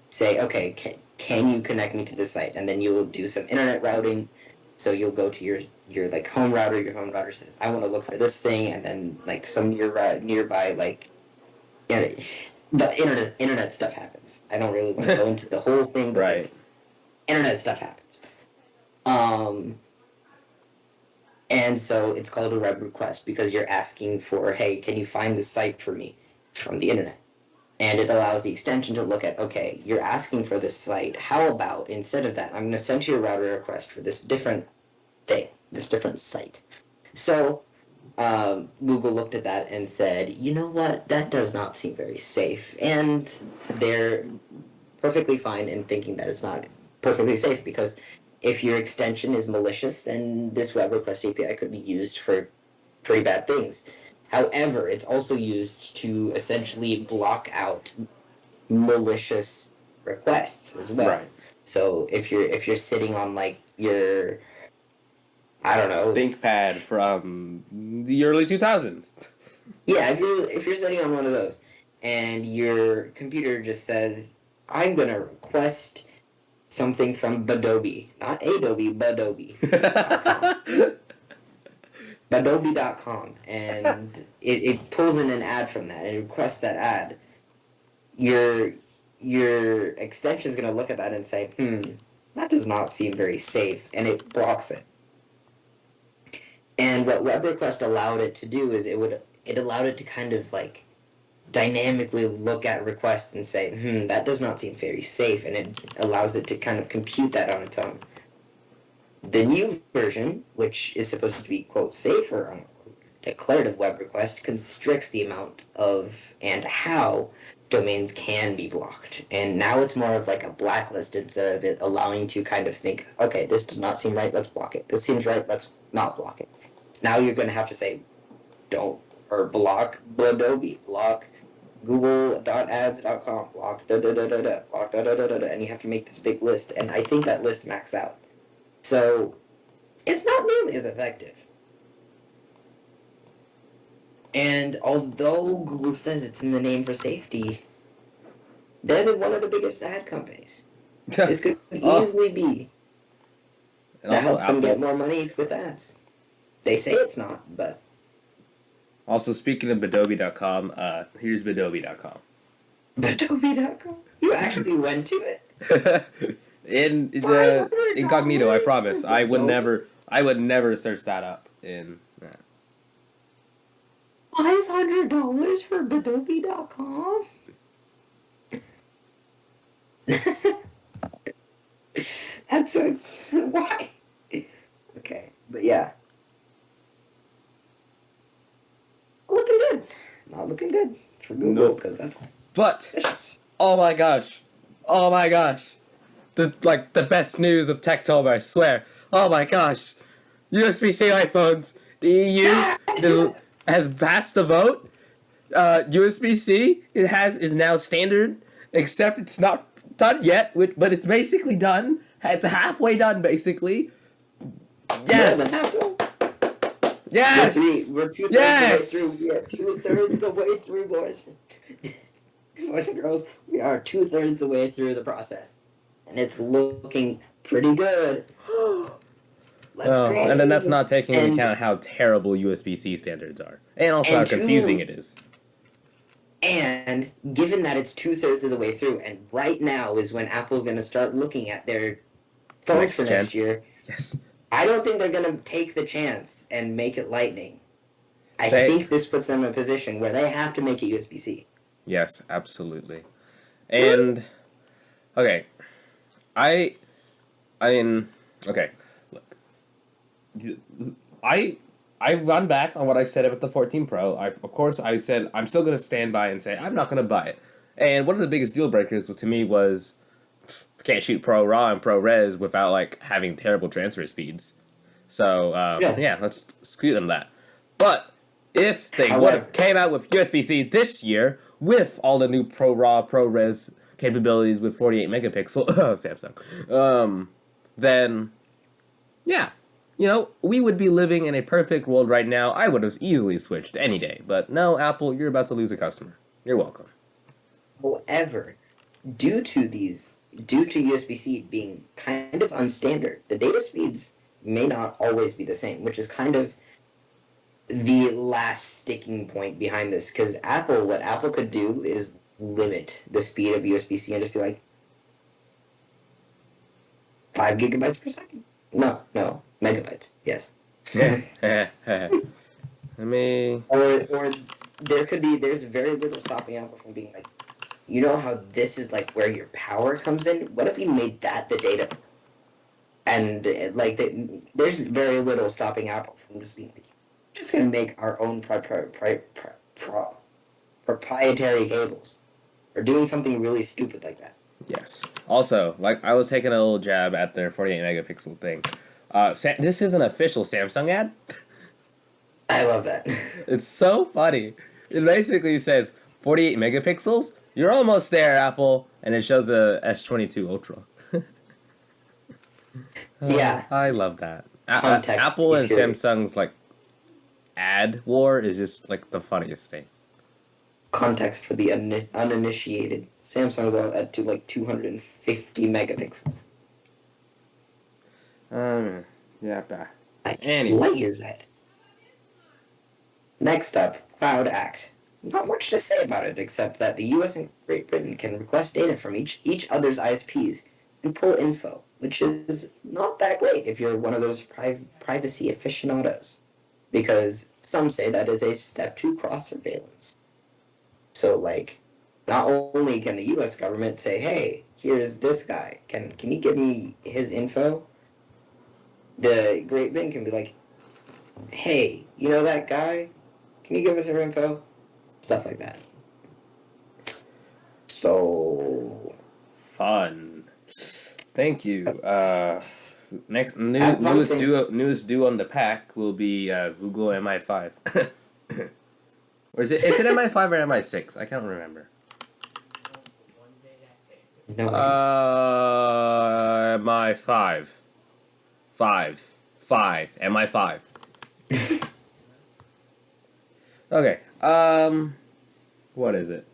say, okay, can you connect me to this site? And then you'll do some internet routing. So you'll go to your like home router. Your home router says, I want to look for this thing, and then like some nearby like, you know, the internet stuff happens. I don't really want to go into the whole thing, but Right. like, internet stuff happens. And so it's called a web request because you're asking for, hey, can you find this site for me from the internet? And it allows the extension to look at, okay, you're asking for this site. How about instead of that, I'm going to send you a router request for this different thing, this different site. So Google looked at that and said, you know what, that does not seem very safe. And they're perfectly fine in thinking that it's not perfectly safe because if your extension is malicious, then this web request API could be used for pretty bad things. However, it's also used to essentially block out malicious requests as well. Right. So if you're sitting on like your, I don't know, ThinkPad from the early 2000s. yeah, if you're sitting on one of those and your computer just says, I'm gonna request something from Adobe, not Adobe, Adobe. Adobe.com, and it pulls in an ad from that and it requests that ad. Your extension is going to look at that and say, that does not seem very safe, and it blocks it. And what web request allowed it to do is it allowed it to kind of like dynamically look at requests and say, that does not seem very safe, and it allows it to kind of compute that on its own. The new version, which is supposed to be, quote, safer, unquote, declarative web request, constricts the amount of and how domains can be blocked. And now it's more of like a blacklist instead of it allowing you to kind of think, okay, this does not seem right, let's block it. This seems right, let's not block it. Now you're going to have to say, don't, or block Adobe, block google.ads.com, block da-da-da-da-da, block da-da-da-da-da, and you have to make this big list. And I think that list maxes out. So, it's not nearly as effective. And although Google says it's in the name for safety, they're one of the biggest ad companies. This could easily be to help them get more money with ads. They say it's not, but... Also, speaking of Adobe.com, here's Adobe.com. Adobe.com? You actually went to it? In the incognito, I promise. I would never search that up in $500 for Adobe.com? That's why? Okay, but yeah. Looking good. Not looking good for Google because that's. But oh my gosh. The best news of Techtober, I swear. Oh my gosh. USB-C iPhones. The EU has passed the vote. USB-C is now standard, except it's not done yet, but it's basically done. It's halfway done, basically. Yes. Yes. We're 2/3 the way through. We are 2/3 the way through, boys. Boys and girls, we are 2/3 the way through the process. And it's looking pretty good. And then that's not taking into account how terrible USB-C standards are. And also how confusing it is. And given that it's 2/3 of the way through, and right now is when Apple's going to start looking at their phones for next year. Yes. I don't think they're going to take the chance and make it Lightning. I think this puts them in a position where they have to make it USB-C. Yes, absolutely. And okay. Okay. Look. I run back on what I said about the 14 Pro. I said I'm still going to stand by and say I'm not going to buy it. And one of the biggest deal breakers to me was can't shoot ProRAW and ProRes without like having terrible transfer speeds. So yeah, let's screw them that. But if they would have came out with USB-C this year with all the new ProRAW, ProRes capabilities with 48 megapixel Samsung, then Yeah. We would be living in a perfect world right now. I would have easily switched any day. But no, Apple, you're about to lose a customer. You're welcome. However, due to USB-C being kind of unstandard, the data speeds may not always be the same, which is kind of the last sticking point behind this. Because what Apple could do is limit the speed of USB-C and just be like 5 gigabytes per second. No, megabytes. Yes. Let me. Or there's very little stopping Apple from being like, you know how this is like where your power comes in? What if we made that the data? And there's very little stopping Apple from just being like, we're just gonna make our own proprietary cables, or doing something really stupid like that. Yes. Also, I was taking a little jab at their 48 megapixel thing. This is an official Samsung ad. I love that. It's so funny. It basically says 48 megapixels. You're almost there, Apple, and it shows a S22 Ultra. Yeah, I love that. Context, Apple and if you're- Samsung's ad war is just the funniest thing. Context for the uninitiated. Samsung's all at 250 megapixels. Yeah, Anyway. Light years ahead. Next up, Cloud Act. Not much to say about it, except that the US and Great Britain can request data from each other's ISPs and pull info, which is not that great if you're one of those privacy aficionados, because some say that is a step to cross-surveillance. So, not only can the US government say, hey, here's this guy, can you give me his info? The Great Britain can be like, hey, you know that guy? Can you give us her info? Stuff like that. So fun. Thank you. Next newest due on the pack will be Google MI5. Or is it MI5 or MI6? I can't remember. No. MI5. 5. MI5. Okay. What is it?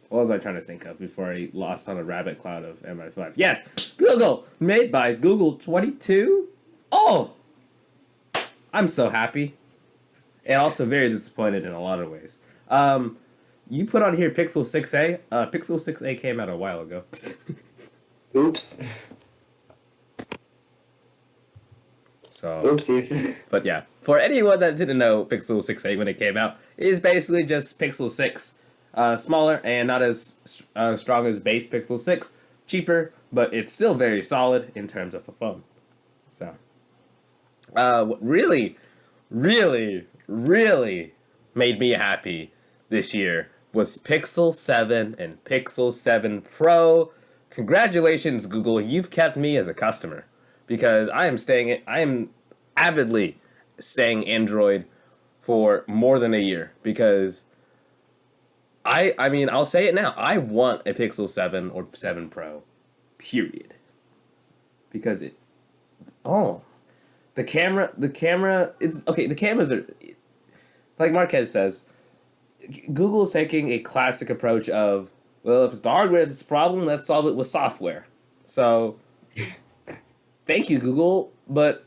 What was I trying to think of before I lost on a rabbit cloud of MI5? Yes! Google! Made by Google 22? Oh! I'm so happy. And also very disappointed in a lot of ways. You put on here Pixel 6a. Pixel 6a came out a while ago. Oops. So, oopsies. But yeah, for anyone that didn't know Pixel 6a when it came out, it is basically just Pixel 6. Smaller and not as strong as base Pixel 6. Cheaper, but it's still very solid in terms of a phone. So, what really, really, really made me happy this year was Pixel 7 and Pixel 7 Pro. Congratulations, Google. You've kept me as a customer because I am avidly staying Android for more than a year because I mean, I'll say it now. I want a Pixel 7 or 7 Pro. Period. Because the camera is okay, the cameras are like Marquez says, Google's taking a classic approach of, well, if it's the hardware that's a problem, let's solve it with software. So thank you, Google, but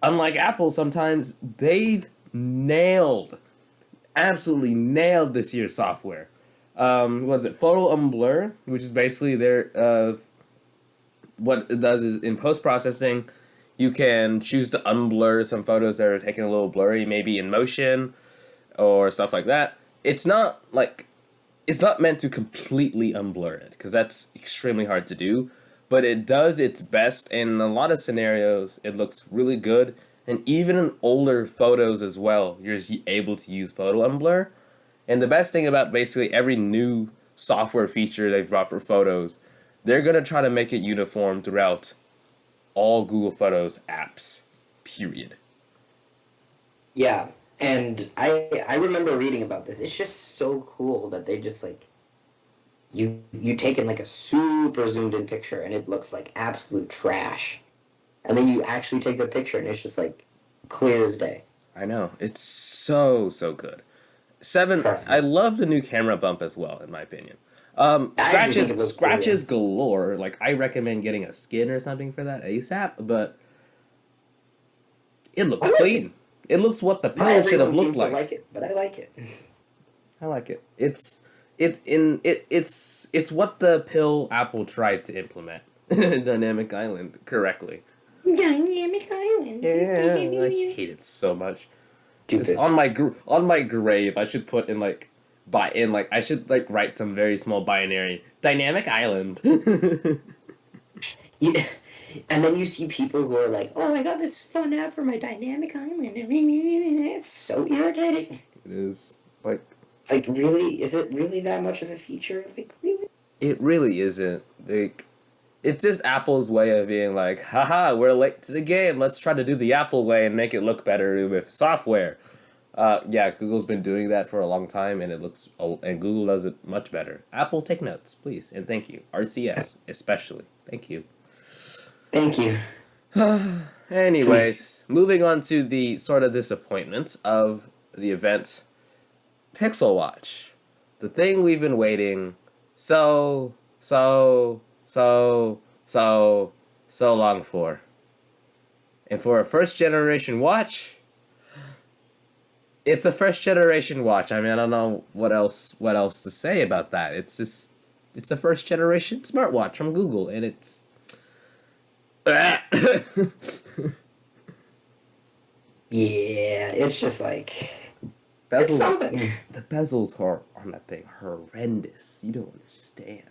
unlike Apple, sometimes they've absolutely nailed this year's software. What is it? Photo Unblur, which is basically their what it does is in post-processing, you can choose to unblur some photos that are taken a little blurry, maybe in motion or stuff like that. It's not meant to completely unblur it because that's extremely hard to do, but it does its best. In a lot of scenarios, it looks really good. And even in older photos as well, you're able to use photo unblur. And the best thing about basically every new software feature they've brought for photos, they're going to try to make it uniform throughout all Google Photos apps, period. Yeah, and I remember reading about this. It's just so cool that they just you take in a super zoomed in picture and it looks like absolute trash. and then you actually take the picture, and it's just like clear as day. I know. It's so good. 7, Trust I me. love the new camera bump as well, in my opinion. I actually think it looks cool. Yeah. Scratches galore. Like, I recommend getting a skin or something for that ASAP, but it looks I like clean. It looks what the Not pill should have everyone looked seems like. to like it, but I like it. I like it. It's what the pill Apple tried to implement. Dynamic Island correctly. Dynamic Island. Yeah, I hate it so much. Just Stupid. on my grave, I should put in like I should like write some very small binary Dynamic Island. Yeah. And then you see people who are like, "Oh, I got this fun app for my dynamic island." It's so irritating. It is like Like, really? Is it really that much of a feature? Like, really? it really isn't. Like it's just Apple's way of being like, haha, we're late to the game. Let's try to do the Apple way and make it look better with software. Yeah, Google's been doing that for a long time, and and Google does it much better. Apple, take notes, please, and thank you. RCS, especially, thank you. Thank you. Anyways, moving on to the sort of disappointment of the event, Pixel Watch, the thing we've been waiting so long for, and for a first generation watch. It's a first generation watch. I mean, I don't know what else to say about that. It's a first generation smartwatch from Google, and it's Yeah, it's just like Bezel, it's something. the bezels are on that thing horrendous. You don't understand.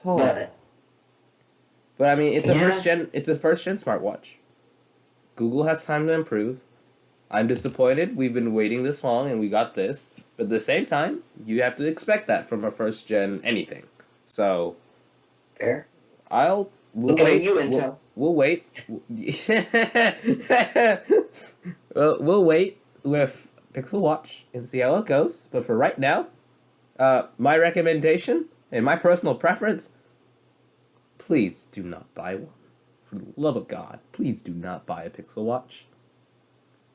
Oh. But I mean, it's a first gen smartwatch. Google has time to improve. I'm disappointed. We've been waiting this long, and we got this. But at the same time, you have to expect that from a first gen anything. So, Fair. we'll Looking wait. at you, Intel. We'll wait. We'll wait with Pixel Watch and see how it goes. But for right now, my recommendation and my personal preference: please do not buy one. For the love of God, please do not buy a Pixel Watch.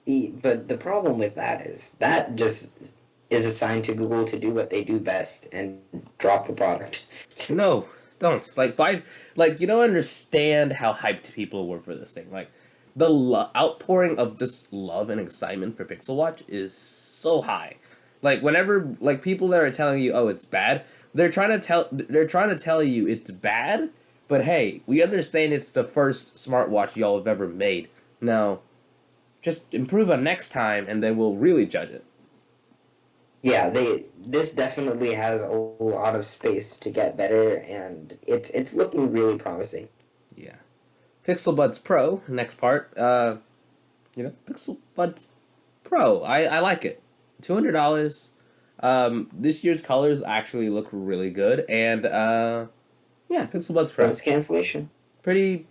But the problem with that is that just is assigned to Google to do what they do best and drop the product. No, don't. You don't understand how hyped people were for this thing. Like, the outpouring of this love and excitement for Pixel Watch is so high. Like, whenever, like, people that are telling you, oh, it's bad, they're trying to tell you it's bad, but hey, we understand it's the first smartwatch y'all have ever made. Now, just improve on next time, and then we'll really judge it. Yeah, this definitely has a lot of space to get better, and it's looking really promising. Yeah. Pixel Buds Pro, next part. Pixel Buds Pro. I like it. $200. This year's colors actually look really good, and yeah, Pixel Buds Pro. Noise cancellation. Pretty.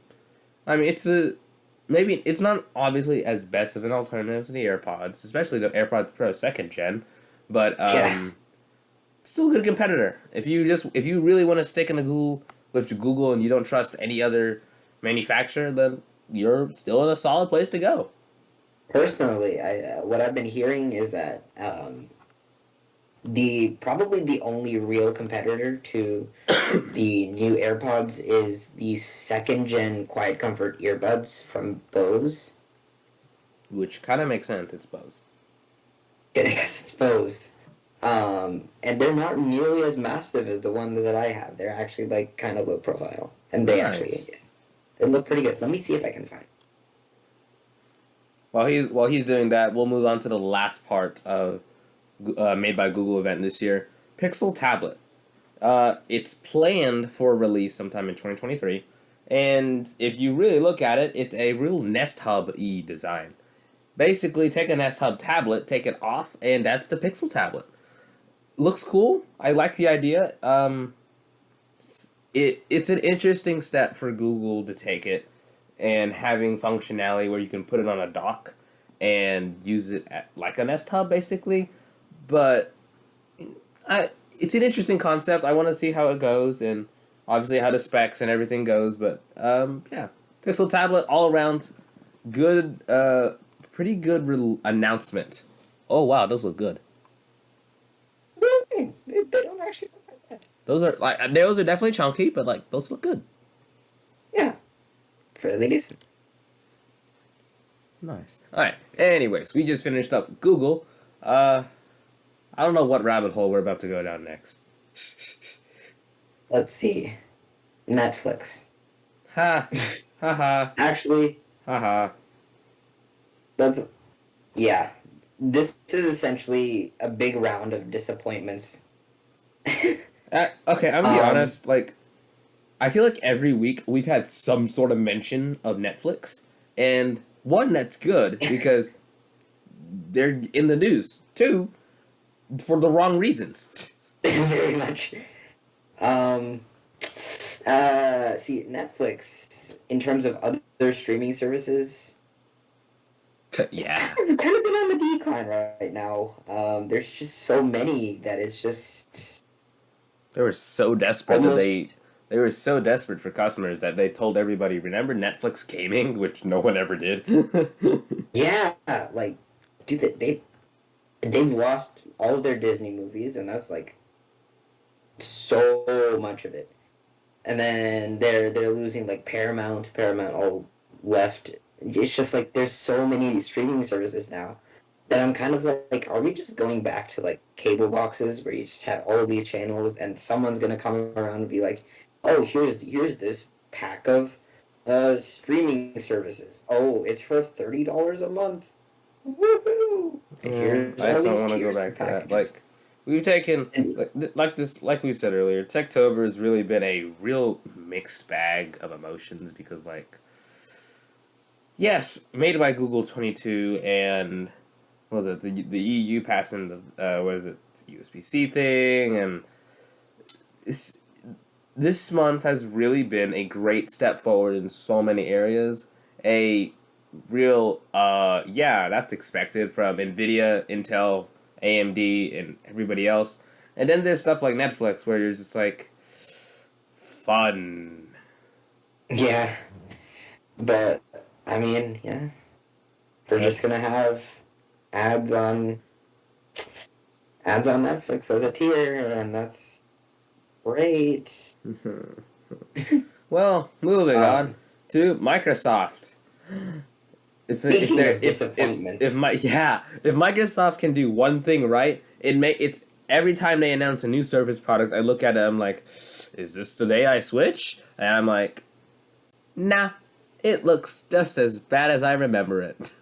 I mean, maybe it's not obviously as best of an alternative to the AirPods, especially the AirPods Pro 2nd gen, but still a good competitor. If you really want to stick in with Google and you don't trust any other manufacturer, then you're still in a solid place to go. Personally, what I've been hearing is that probably the only real competitor to the new AirPods is the 2nd gen Quiet Comfort earbuds from Bose. Which kind of makes sense. It's Bose. Yeah, I guess it's Bose. And they're not nearly as massive as the ones that I have. They're actually like kind of low profile, and they look pretty good. Let me see if I can find. While he's doing that, we'll move on to the last part of Made by Google event this year, Pixel Tablet. It's planned for release sometime in 2023, and if you really look at it, it's a real Nest Hub-y design. Basically, take a Nest Hub tablet, take it off, and that's the Pixel tablet. Looks cool. I like the idea. It's an interesting step for Google to take it and having functionality where you can put it on a dock and use it like a Nest Hub, basically. But it's an interesting concept. I want to see how it goes, and obviously how the specs and everything goes, but yeah, Pixel tablet all around good, pretty good announcement. Oh wow, those look good. They don't actually look like that. Those are definitely chunky, but like those look good. Yeah, fairly decent. Nice. All right. Anyways, we just finished up Google. I don't know what rabbit hole we're about to go down next. Let's see. Netflix. Ha ha ha Actually, ha ha. that's yeah. This is essentially a big round of disappointments. Okay, I'm gonna be honest. Like, I feel like every week we've had some sort of mention of Netflix, and one, that's good because they're in the news. Two, for the wrong reasons. Very much. See, Netflix, in terms of other streaming services, Yeah. kind of been on the decline right now. There's just so many that it's just They were so desperate almost. that they were so desperate for customers that they told everybody, remember Netflix gaming, which no one ever did. Yeah, like, dude, they've lost all of their Disney movies, and that's like so much of it. And then they're losing like Paramount all left. It's just like there's so many streaming services now that I'm kind of like, are we just going back to like cable boxes where you just have all of these channels and someone's gonna come around and be like, oh, here's this pack of streaming services. Oh, it's for $30 a month. Woohoo! And here's I all don't these want to go tiers back and to that. packages. Like, we've taken And like we said earlier, Techtober has really been a real mixed bag of emotions because, like, yes, made by Google 22 and what was it the EU passing the what is it, the USB-C thing, and this month has really been a great step forward in so many areas. A real yeah, that's expected from Nvidia, Intel, AMD, and everybody else. And then there's stuff like Netflix where you're just like, fun. yeah, but I mean, yeah, we're just That's gonna have ads on Netflix as a tier, and that's great. well, moving on Um, to Microsoft. If Speaking they're of if disappointments, my yeah, if Microsoft can do one thing right, it's every time they announce a new Surface product, I look at it, I'm like, is this the day I switch? And I'm like, nah, it looks just as bad as I remember it.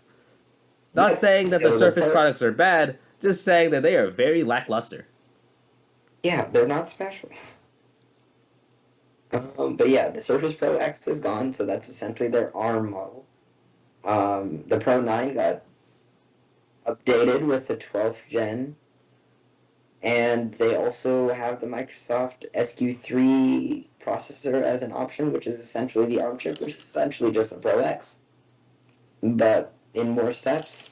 Not yeah, saying that the so Surface products are bad, just saying that they are very lackluster. yeah, they're not special. But yeah, the Surface Pro X is gone, so that's essentially their ARM model. The Pro 9 got updated with the 12th gen, and they also have the Microsoft SQ3 processor as an option, which is essentially the ARM chip, which is essentially just the Pro X, but in more steps.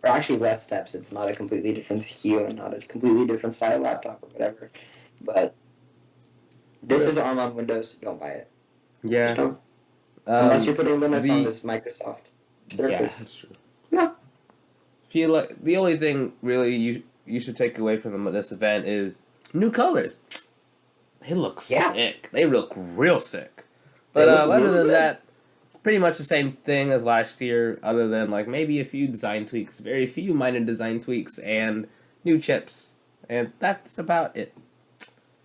Or actually less steps. It's not a completely different SKU and not a completely different style laptop or whatever. But this is ARM on Windows. Don't buy it. Just Yeah. don't. Unless you're putting Linux on The this Microsoft yeah, Surface. that's true. No. Feel like the only thing really you should take away from this event is new colors. They look Yeah. sick. They look real sick. They But look other really than good. that, it's pretty much the same thing as last year, other than like maybe a few design tweaks, very few minor design tweaks, and new chips. And that's about it.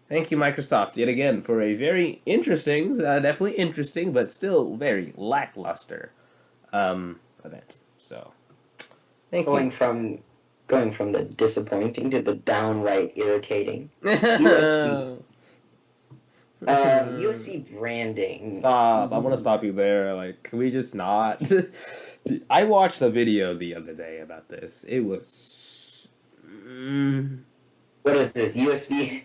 Thank you, Microsoft, yet again, for a very interesting, definitely interesting, but still very lackluster event. So, thank Going you. from the disappointing to the downright irritating. USB. USB branding. Stop. I want to stop you there. Like, can we just not? Dude, I watched a video the other day about this. It was. What is this? USB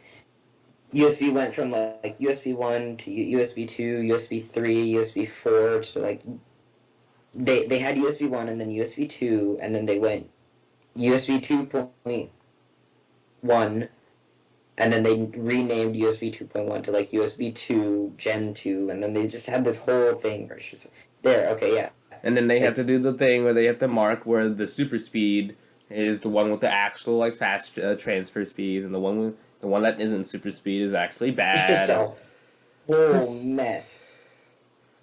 went from like USB 1 to USB 2, USB 3, USB 4 to like they had USB 1 and then USB 2 and then they went USB 2.1 and then they renamed USB 2.1 to like USB 2 Gen 2, and then they just had this whole thing where it's just there. Okay, yeah. And then they Like- have to do the thing where they have to mark where the super speed is the one with the actual like fast transfer speeds, and the one that isn't super speed is actually It's just bad. a whole just- mess.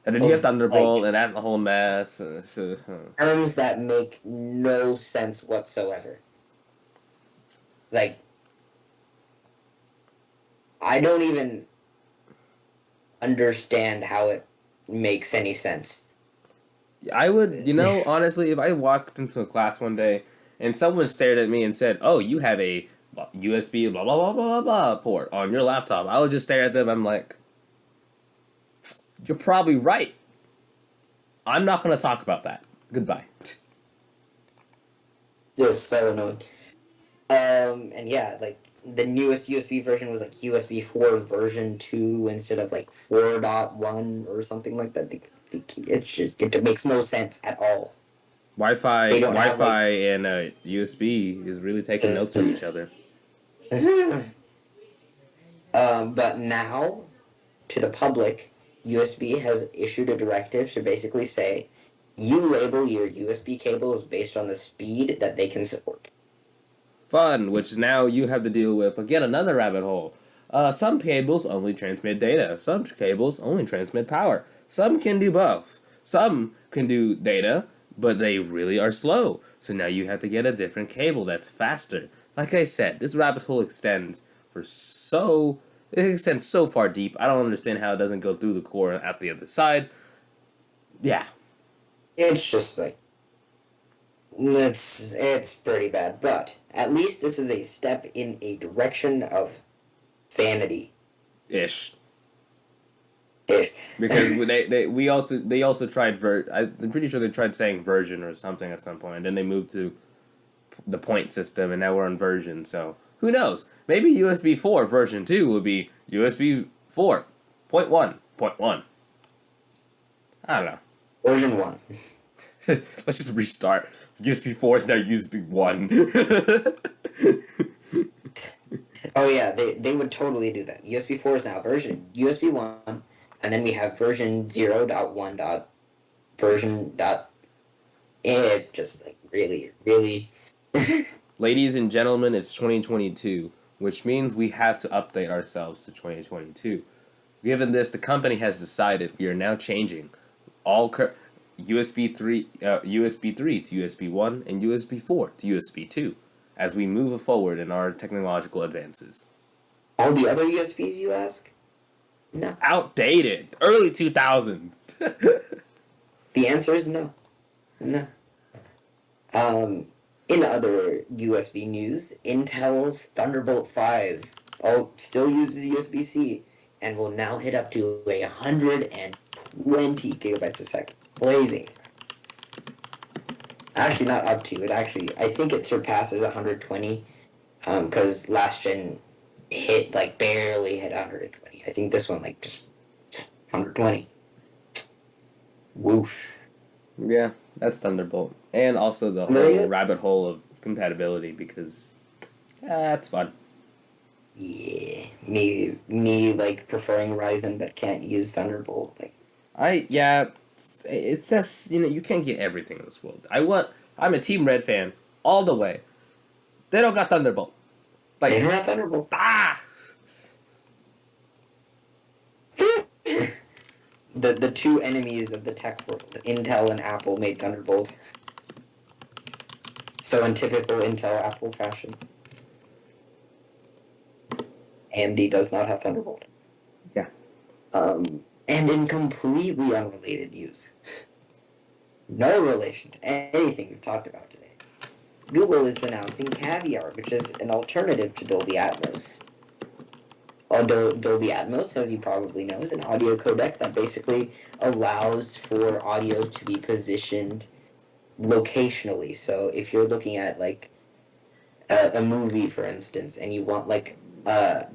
And then you have of, Thunderbolt and that whole mess. And it's just, Terms that make no sense whatsoever. Like, I don't even understand how it makes any sense. I would, honestly, if I walked into a class one day and someone stared at me and said, "Oh, you have a USB blah blah blah blah blah port on your laptop," I would just stare at them. I'm like, "You're probably right. I'm not going to talk about that. Goodbye." Just so annoying. And yeah, like the newest USB version was like USB 4 version 2 instead of like 4.1 or something like that. It makes no sense at all. Wi-Fi, They don't have, Wi-Fi, and USB is really taking notes from each other. But now, to the public, USB has issued a directive to basically say, you label your USB cables based on the speed that they can support. Fun, which now you have to deal with again another rabbit hole. Some cables only transmit data. Some cables only transmit power. Some can do both. Some can do data, but they really are slow. So now you have to get a different cable that's faster. Like I said, this rabbit hole extends so far deep. I don't understand how it doesn't go through the core and out the other side. Yeah. It's just like it's pretty bad, but at least this is a step in a direction of sanity. Ish. Ish. Because they also tried I'm pretty sure they tried saying version or something at some point, and then they moved to the point system, and now we're on version. So who knows? Maybe USB 4 version 2 will be USB 4.1.1. I don't know. Version 1. Let's just restart. USB 4 is now USB 1. Oh yeah, they would totally do that. USB 4 is now version USB 1, and then we have version 0.1. Version. It just like really. Ladies and gentlemen, it's 2022, which means we have to update ourselves to 2022. Given this, the company has decided we are now changing all USB 3 to USB 1 and USB 4 to USB 2 as we move forward in our technological advances. All the other USBs, you ask? No. Outdated. Early 2000s. The answer is no. No. In other USB news, Intel's Thunderbolt 5 still uses USB-C and will now hit up to 120 gigabytes a second. Blazing. Actually, not up to. I think it surpasses 120 because last gen barely hit 120. I think this one just 120. Whoosh. Yeah, that's Thunderbolt. And also the whole rabbit hole of compatibility because that's fun. Yeah, me preferring Ryzen but can't use Thunderbolt. It's just you can't get everything in this world. I'm a Team Red fan all the way. They don't got Thunderbolt. They don't have Thunderbolt. The two enemies of the tech world, Intel and Apple, made Thunderbolt. So in typical Intel Apple fashion. AMD does not have Thunderbolt. Yeah. And in completely unrelated news, no relation to anything we've talked about today, Google is announcing Caviar, which is an alternative to Dolby Atmos. Although Dolby Atmos, as you probably know, is an audio codec that basically allows for audio to be positioned locationally. So if you're looking at a movie, for instance, and you want a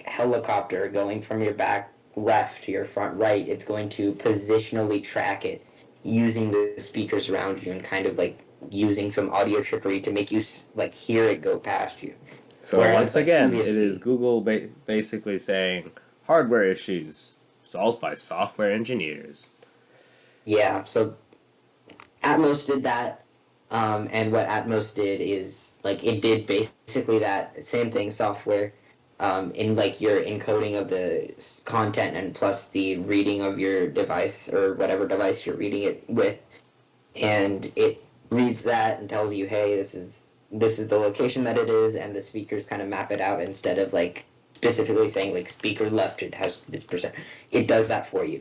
helicopter going from your back left to your front right, it's going to positionally track it using the speakers around you and kind of using some audio trickery to make you hear it go past you. So Whereas, once like, again, it previously- is Google basically saying hardware issues solved by software engineers. Yeah, so Atmos did that, and what Atmos did is like it did basically that same thing, software, in like your encoding of the content and plus the reading of your device or whatever device you're reading it with, and it reads that and tells you, hey, this is the location that it is, and the speakers kind of map it out instead of like specifically saying like speaker left it has this percent. It does that for you.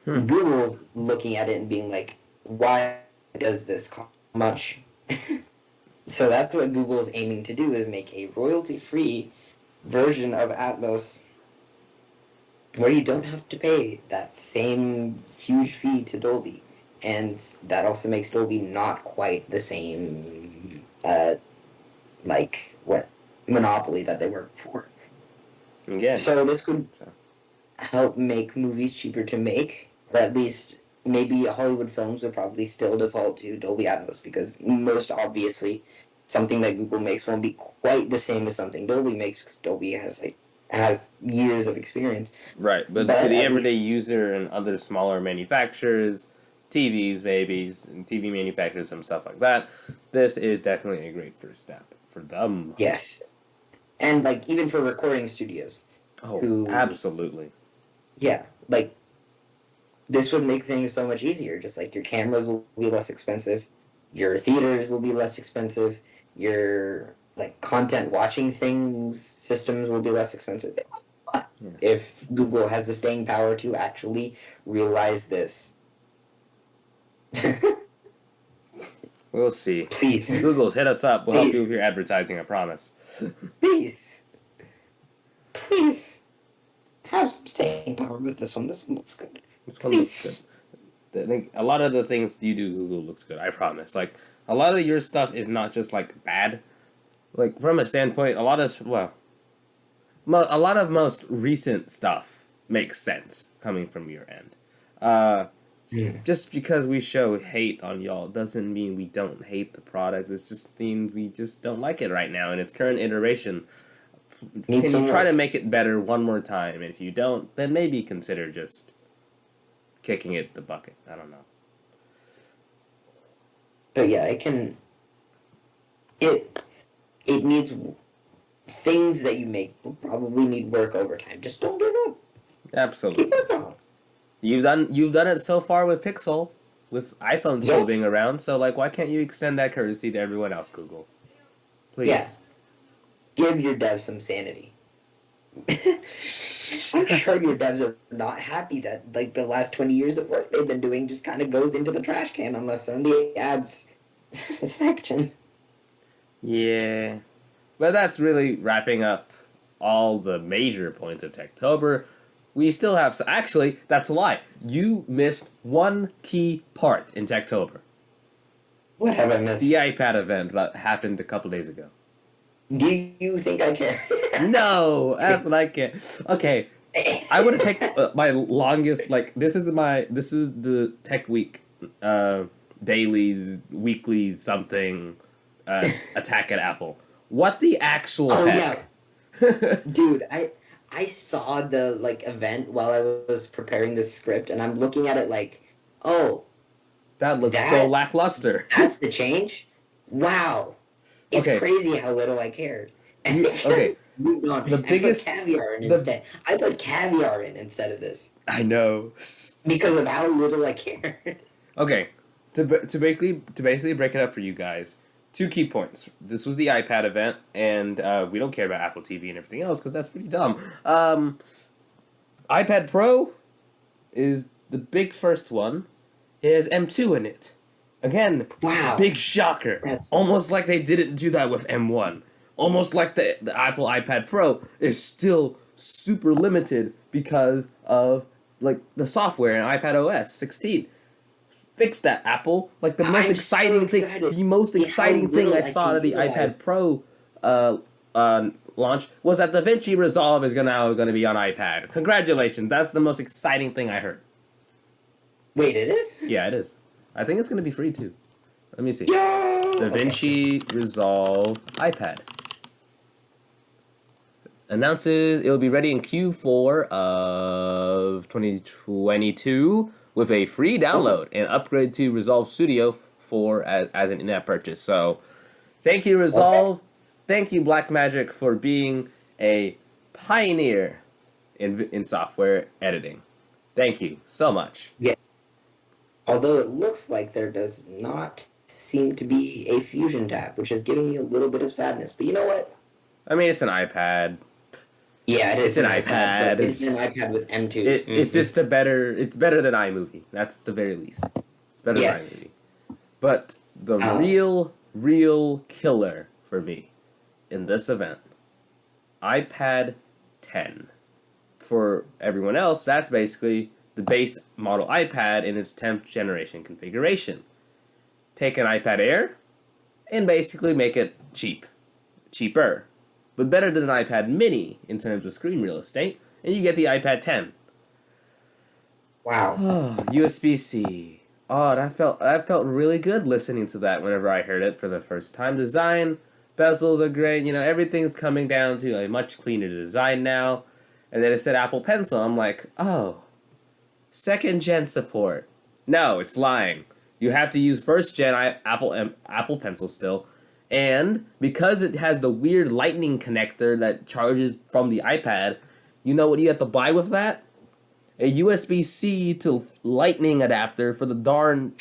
Google's looking at it and being like, why does this cost much? So that's what Google is aiming to do, is make a royalty-free version of Atmos where you don't have to pay that same huge fee to Dolby. And that also makes Dolby not quite the same, monopoly that they were before. Again. So this could help make movies cheaper to make, or at least maybe Hollywood films would probably still default to Dolby Atmos, because most obviously something that Google makes won't be quite the same as something Dolby makes, because Dolby has years of experience. Right, but But to the at everyday least- user and other smaller manufacturers, TVs, maybe, and TV manufacturers and stuff like that, this is definitely a great first step for them. Yes. And like even for recording studios. Oh, Who- absolutely. Yeah, like this would make things so much easier. Just like your cameras will be less expensive, your theaters will be less expensive, your like content watching things systems will be less expensive. If Google has the staying power to actually realize this. We'll see. Please. Google's hit us up. We'll help Please. you with your advertising, I promise. Please. Please. Have some staying power with this one. This one looks good. This one looks good. I think a lot of the things you do Google looks good, I promise. Like, a lot of your stuff is not just, like, bad. Like, from a standpoint, a lot of most recent stuff makes sense coming from your end. Just because we show hate on y'all doesn't mean we don't hate the product. It just means we just don't like it right now in its current iteration. Need Can some you try work. to make it better one more time? And if you don't, then maybe consider just kicking it the bucket. I don't know. But yeah, it needs things that you make will probably need work over time. Just don't give up. Absolutely. Keep working on it. You've done it so far with Pixel, with iPhone still Yeah. being around. So like, why can't you extend that courtesy to everyone else, Google? Please. Yeah. Give your devs some sanity. I'm sure your devs are not happy that like the last 20 years of work they've been doing just kind of goes into the trash can unless they're in the ads section. Yeah. But that's really wrapping up all the major points of Techtober. We still have... Actually, that's a lie. You missed one key part in Techtober. What have I missed? The iPad event that happened a couple days ago. Do you think I care? No! That's what I can't... Okay. I would have taken my longest... Like, this is the Tech Week dailies, weeklies, something attack at Apple. What the actual heck? Yeah. Dude, I saw the like event while I was preparing this script, and I'm looking at it like, oh, That looks so lackluster. that's the change? Wow. It's Okay. crazy how little I cared. Okay. Moved on. The And biggest- put caviar in the- instead. I put caviar in instead of this I know. because of how little I cared. Okay, to basically break it up for you guys, 2 key points. This was the iPad event, and we don't care about Apple TV and everything else because that's pretty dumb. iPad Pro is the big first one. It has M2 in it. Again, Wow. big shocker. That's- Almost like they didn't do that with M1. Almost like the Apple iPad Pro is still super limited because of like the software in iPad OS 16. Fix that, Apple. Like the most I'm so exciting thing, excited. the most Yeah, exciting thing little I I saw can at the realize. iPad Pro launch was that DaVinci Resolve is now going to be on iPad. Congratulations, that's the most exciting thing I heard. Wait, it is? Yeah, it is. I think it's going to be free too. Let me see. Yo! DaVinci Resolve iPad. announces it will be ready in Q4 of 2022 with a free download and upgrade to Resolve Studio for as an in-app purchase. So, thank you, Resolve. Okay. Thank you, Blackmagic, for being a pioneer in software editing. Thank you so much. Yeah. Although it looks like there does not seem to be a Fusion tab, which is giving me a little bit of sadness. But you know what? I mean, it's an iPad. Yeah, it It's is an an iPad, iPad. but it's an iPad with M2. It's just a better. It's better than iMovie. That's the very least. It's better Yes. than iMovie. But the real killer for me in this event, iPad 10. For everyone else, that's basically the base model iPad in its 10th generation configuration. Take an iPad Air and basically make it cheaper, but better than an iPad Mini in terms of screen real estate, and you get the iPad 10. Wow. USB-C. Oh, that felt really good listening to that whenever I heard it for the first time. Design, bezels are great. You know, everything's coming down to a much cleaner design now. And then it said Apple Pencil. I'm like, oh, second gen support. No, it's lying. You have to use first gen Apple Pencil still. And because it has the weird lightning connector that charges from the iPad, you know what you have to buy with that? A USB-C to lightning adapter for the darn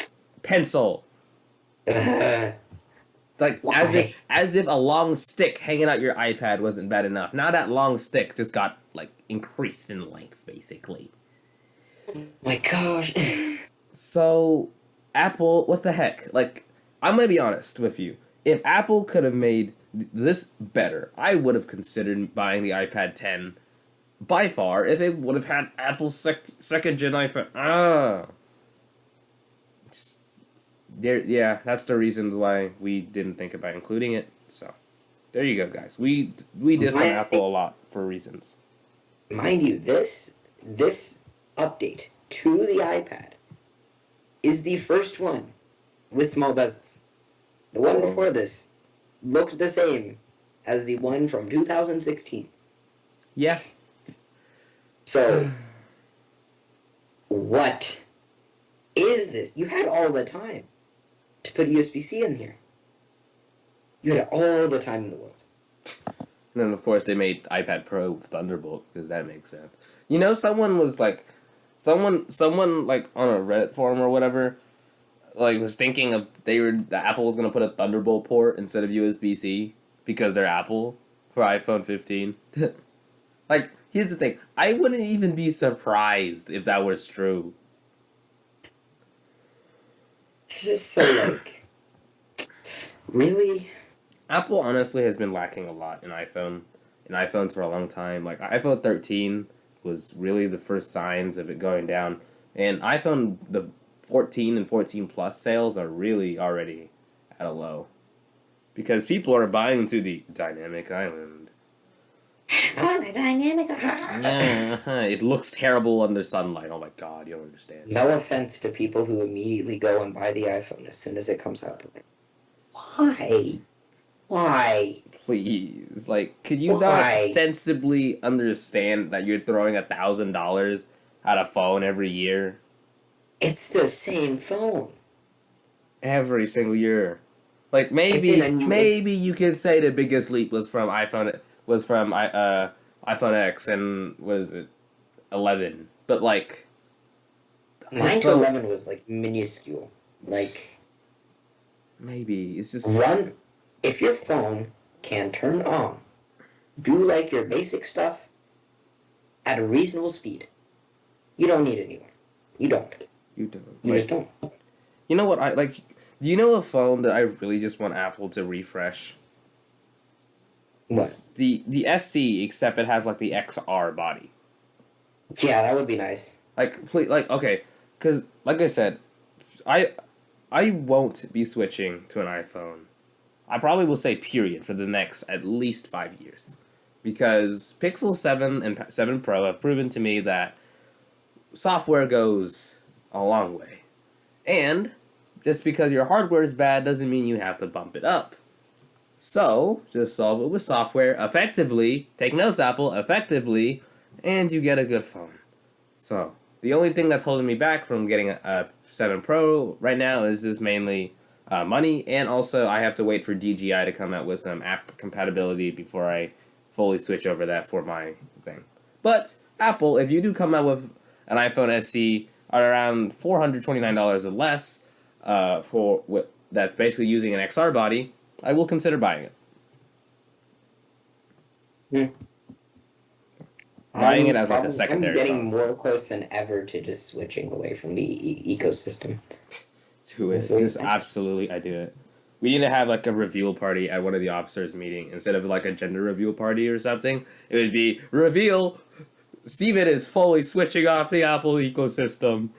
pencil. Like Why? as if a long stick hanging out your iPad wasn't bad enough. Now that long stick just got like increased in length, basically. My gosh. So Apple, what the heck? Like, I'm gonna be honest with you. If Apple could have made this better, I would have considered buying the iPad 10 by far if it would have had Apple's second gen iPad. Yeah, that's the reasons why we didn't think about including it. So, there you go, guys. We diss on Apple a lot for reasons. Mind you, this update to the iPad is the first one with small bezels. The one before this looked the same as the one from 2016. Yeah. So, what is this? You had all the time to put USB-C in here. You had all the time in the world. And then, of course, they made iPad Pro with Thunderbolt, because that makes sense. You know, someone was like, someone like on a Reddit forum or whatever, like was thinking of that Apple was gonna put a Thunderbolt port instead of USB-C because they're Apple for iPhone 15. Like, here's the thing: I wouldn't even be surprised if that was true. It's just so like, really? Apple honestly has been lacking a lot in iPhones for a long time. Like iPhone 13 was really the first signs of it going down, and the 14 and 14 Plus sales are really already at a low because people are buying into the dynamic island. Oh, the dynamic. It looks terrible under sunlight. Oh my god, you don't understand. No offense to people who immediately go and buy the iPhone as soon as it comes out. But like, why? Why? Please, like, could you Why? not sensibly understand that you're throwing $1,000 at a phone every year? It's the same phone. Every single year. Like It's in a new- maybe you could say the biggest leap was from iPhone X and what is it, 11. But like 9 to 11 was like minuscule. Like, maybe it's just if your phone can turn on, do like your basic stuff at a reasonable speed, you don't need a new one. You don't. you don't. You Like, just don't. you know what I like? Do you know a phone that I really just want Apple to refresh? What? The SE, except it has like the XR body. Yeah, that would be nice. Like, please, like, okay, because like I said, I won't be switching to an iPhone. I probably will say period for the next at least 5 years, because Pixel 7 and 7 Pro have proven to me that software goes a long way, and just because your hardware is bad doesn't mean you have to bump it up. So, just solve it with software effectively, take notes, Apple, effectively, and you get a good phone. So, the only thing that's holding me back from getting a 7 Pro right now is just mainly money, and also I have to wait for DJI to come out with some app compatibility before I fully switch over that for my thing. But, Apple, if you do come out with an iPhone SE at around $429 or less, that basically using an XR body, I will consider buying it. Buying it as like a secondary I'm getting phone. more close than ever to just switching away from the ecosystem. Do it. Just absolutely, I do it. We need to have like a reveal party at one of the officers' meeting instead of like a gender reveal party or something. It would be reveal. Siven is fully switching off the Apple ecosystem.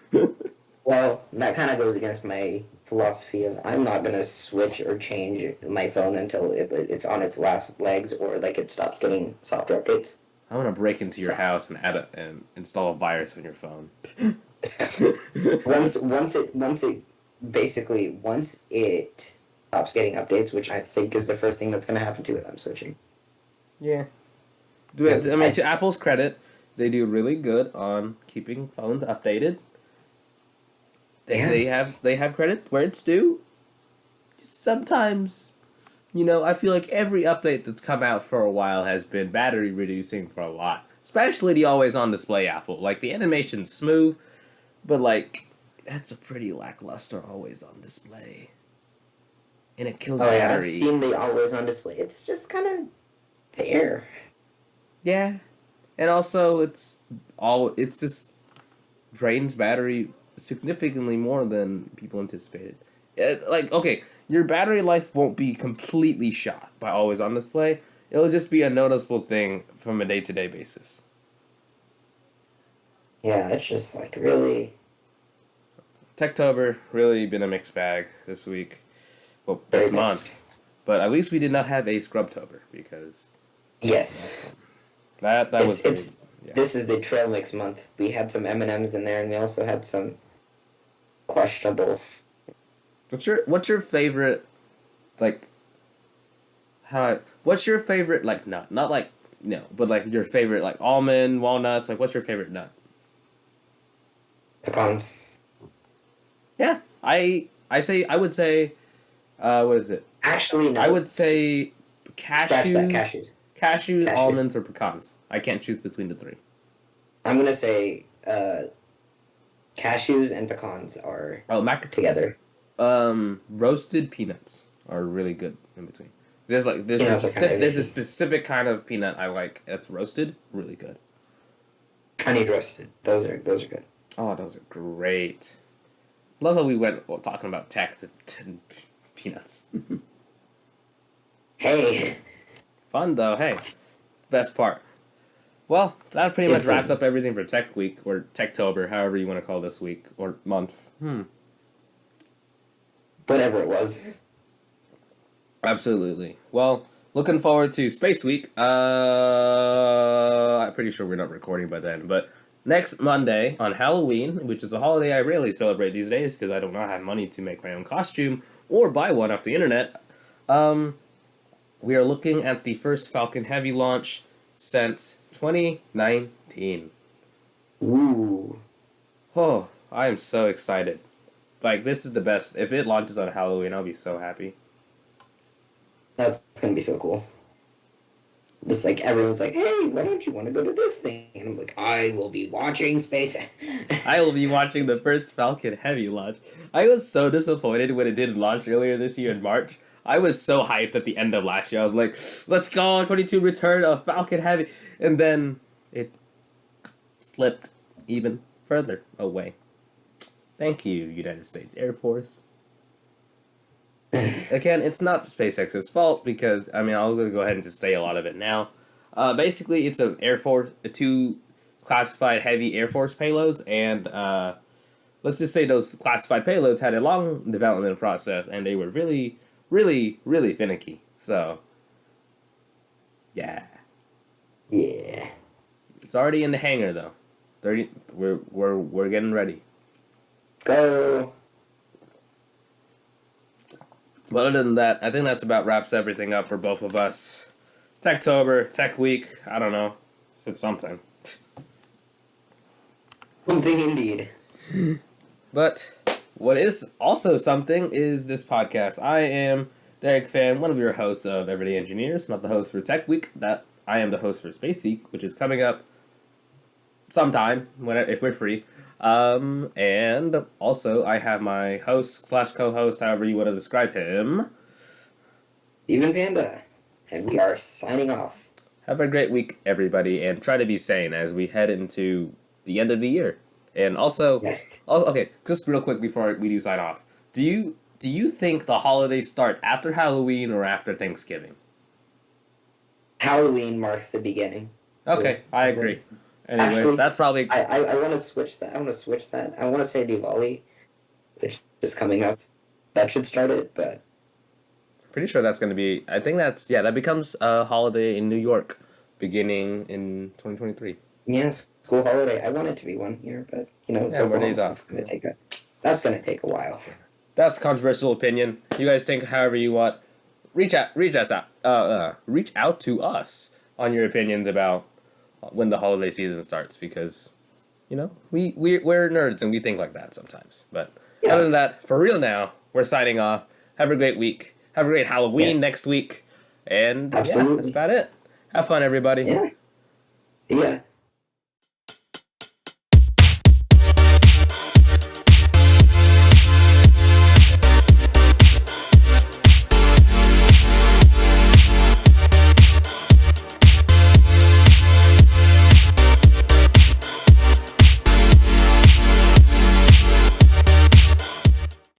Well, that kind of goes against my philosophy of I'm not gonna switch or change my phone until it's on its last legs or like it stops getting software updates. I'm gonna break into your house and and install a virus on your phone. once it stops getting updates, which I think is the first thing that's gonna happen to it, I'm switching. Yeah. I mean, to Apple's credit, they do really good on keeping phones updated. They have credit where it's due. Sometimes, I feel like every update that's come out for a while has been battery reducing for a lot. Especially the always on display Apple. Like the animation's smooth, but like that's a pretty lackluster always on display. And it kills battery. Yeah, I've seen the always on display. It's just kind of there. Yeah. And also it's just drains battery significantly more than people anticipated. Okay, your battery life won't be completely shot by always on display. It'll just be a noticeable thing from a day-to-day basis. Yeah, it's just like really... Techtober really been a mixed bag this week. Well, this month. But at least we did not have a Scrubtober because... Yes. That was... This is the trail mix month. We had some M&Ms in there and we also had some questionable... What's your favorite, like, what's your favorite, like, nut? Not like, but like your favorite, like, almond, walnuts, like, what's your favorite nut? Pecans. Yeah, I would say, what is it? Actually, no. I would say cashews. Scratch that, cashews. Cashews, almonds, or pecans. I can't choose between the three. I'm gonna say, cashews and pecans are together. Roasted peanuts are really good in between. There's a specific kind of peanut I like that's roasted, really good. Honey roasted. Those are good. Oh, those are great. Love how we went talking about tech to peanuts. Hey. Fun though, hey. Best part. Well, that pretty much wraps up everything for Tech Week, or Techtober, however you want to call this week, or month. Whatever it was. Absolutely. Well, looking forward to Space Week. I'm pretty sure we're not recording by then, but next Monday on Halloween, which is a holiday I rarely celebrate these days because I do not have money to make my own costume or buy one off the internet, we are looking at the first Falcon Heavy launch since 2019. Ooh. Oh, I am so excited. Like, this is the best. If it launches on Halloween, I'll be so happy. That's gonna be so cool. Just like everyone's like, hey, why don't you want to go to this thing? And I'm like, I will be watching space. I will be watching the first Falcon Heavy launch. I was so disappointed when it didn't launch earlier this year in March. I was so hyped at the end of last year. I was like, let's go, 22 return of Falcon Heavy. And then it slipped even further away. Thank you, United States Air Force. Again, it's not SpaceX's fault because, I'll go ahead and just say a lot of it now. Basically, it's two classified heavy Air Force payloads, and let's just say those classified payloads had a long development process, and they were really, really, really finicky. So, yeah. Yeah. It's already in the hangar, though. We're getting ready. Go. But other than that, I think that's about wraps everything up for both of us. Techtober, Tech Week, I don't know. It's something. Something indeed. But what is also something is this podcast. I am Darick, Pham, one of your hosts of Everyday Engineers, not the host for Tech Week. That I am the host for Space Week, which is coming up sometime if we're free. And also I have my host / co-host, however you want to describe him. Even Panda. And we are signing off. Have a great week, everybody, and try to be sane as we head into the end of the year. And also, Yes. okay, just real quick before we do sign off. Do you think the holidays start after Halloween or after Thanksgiving? Halloween marks the beginning. Okay, I agree. Anyways, Actually, that's probably... I want to switch that. I want to say Diwali, which is coming up. That should start it, but... Pretty sure that's going to be... I think that's... Yeah, that becomes a holiday in New York beginning in 2023. Yes, school holiday. I want it to be one here, but, it's Yeah, more days off. That's going to take a while. That's a controversial opinion. You guys think however you want. Reach out to us on your opinions about when the holiday season starts, because, we're nerds and we think like that sometimes. But other than that, for real now, we're signing off. Have a great week. Have a great Halloween next week. And Absolutely. that's about it. Have fun, everybody. Yeah. Yeah.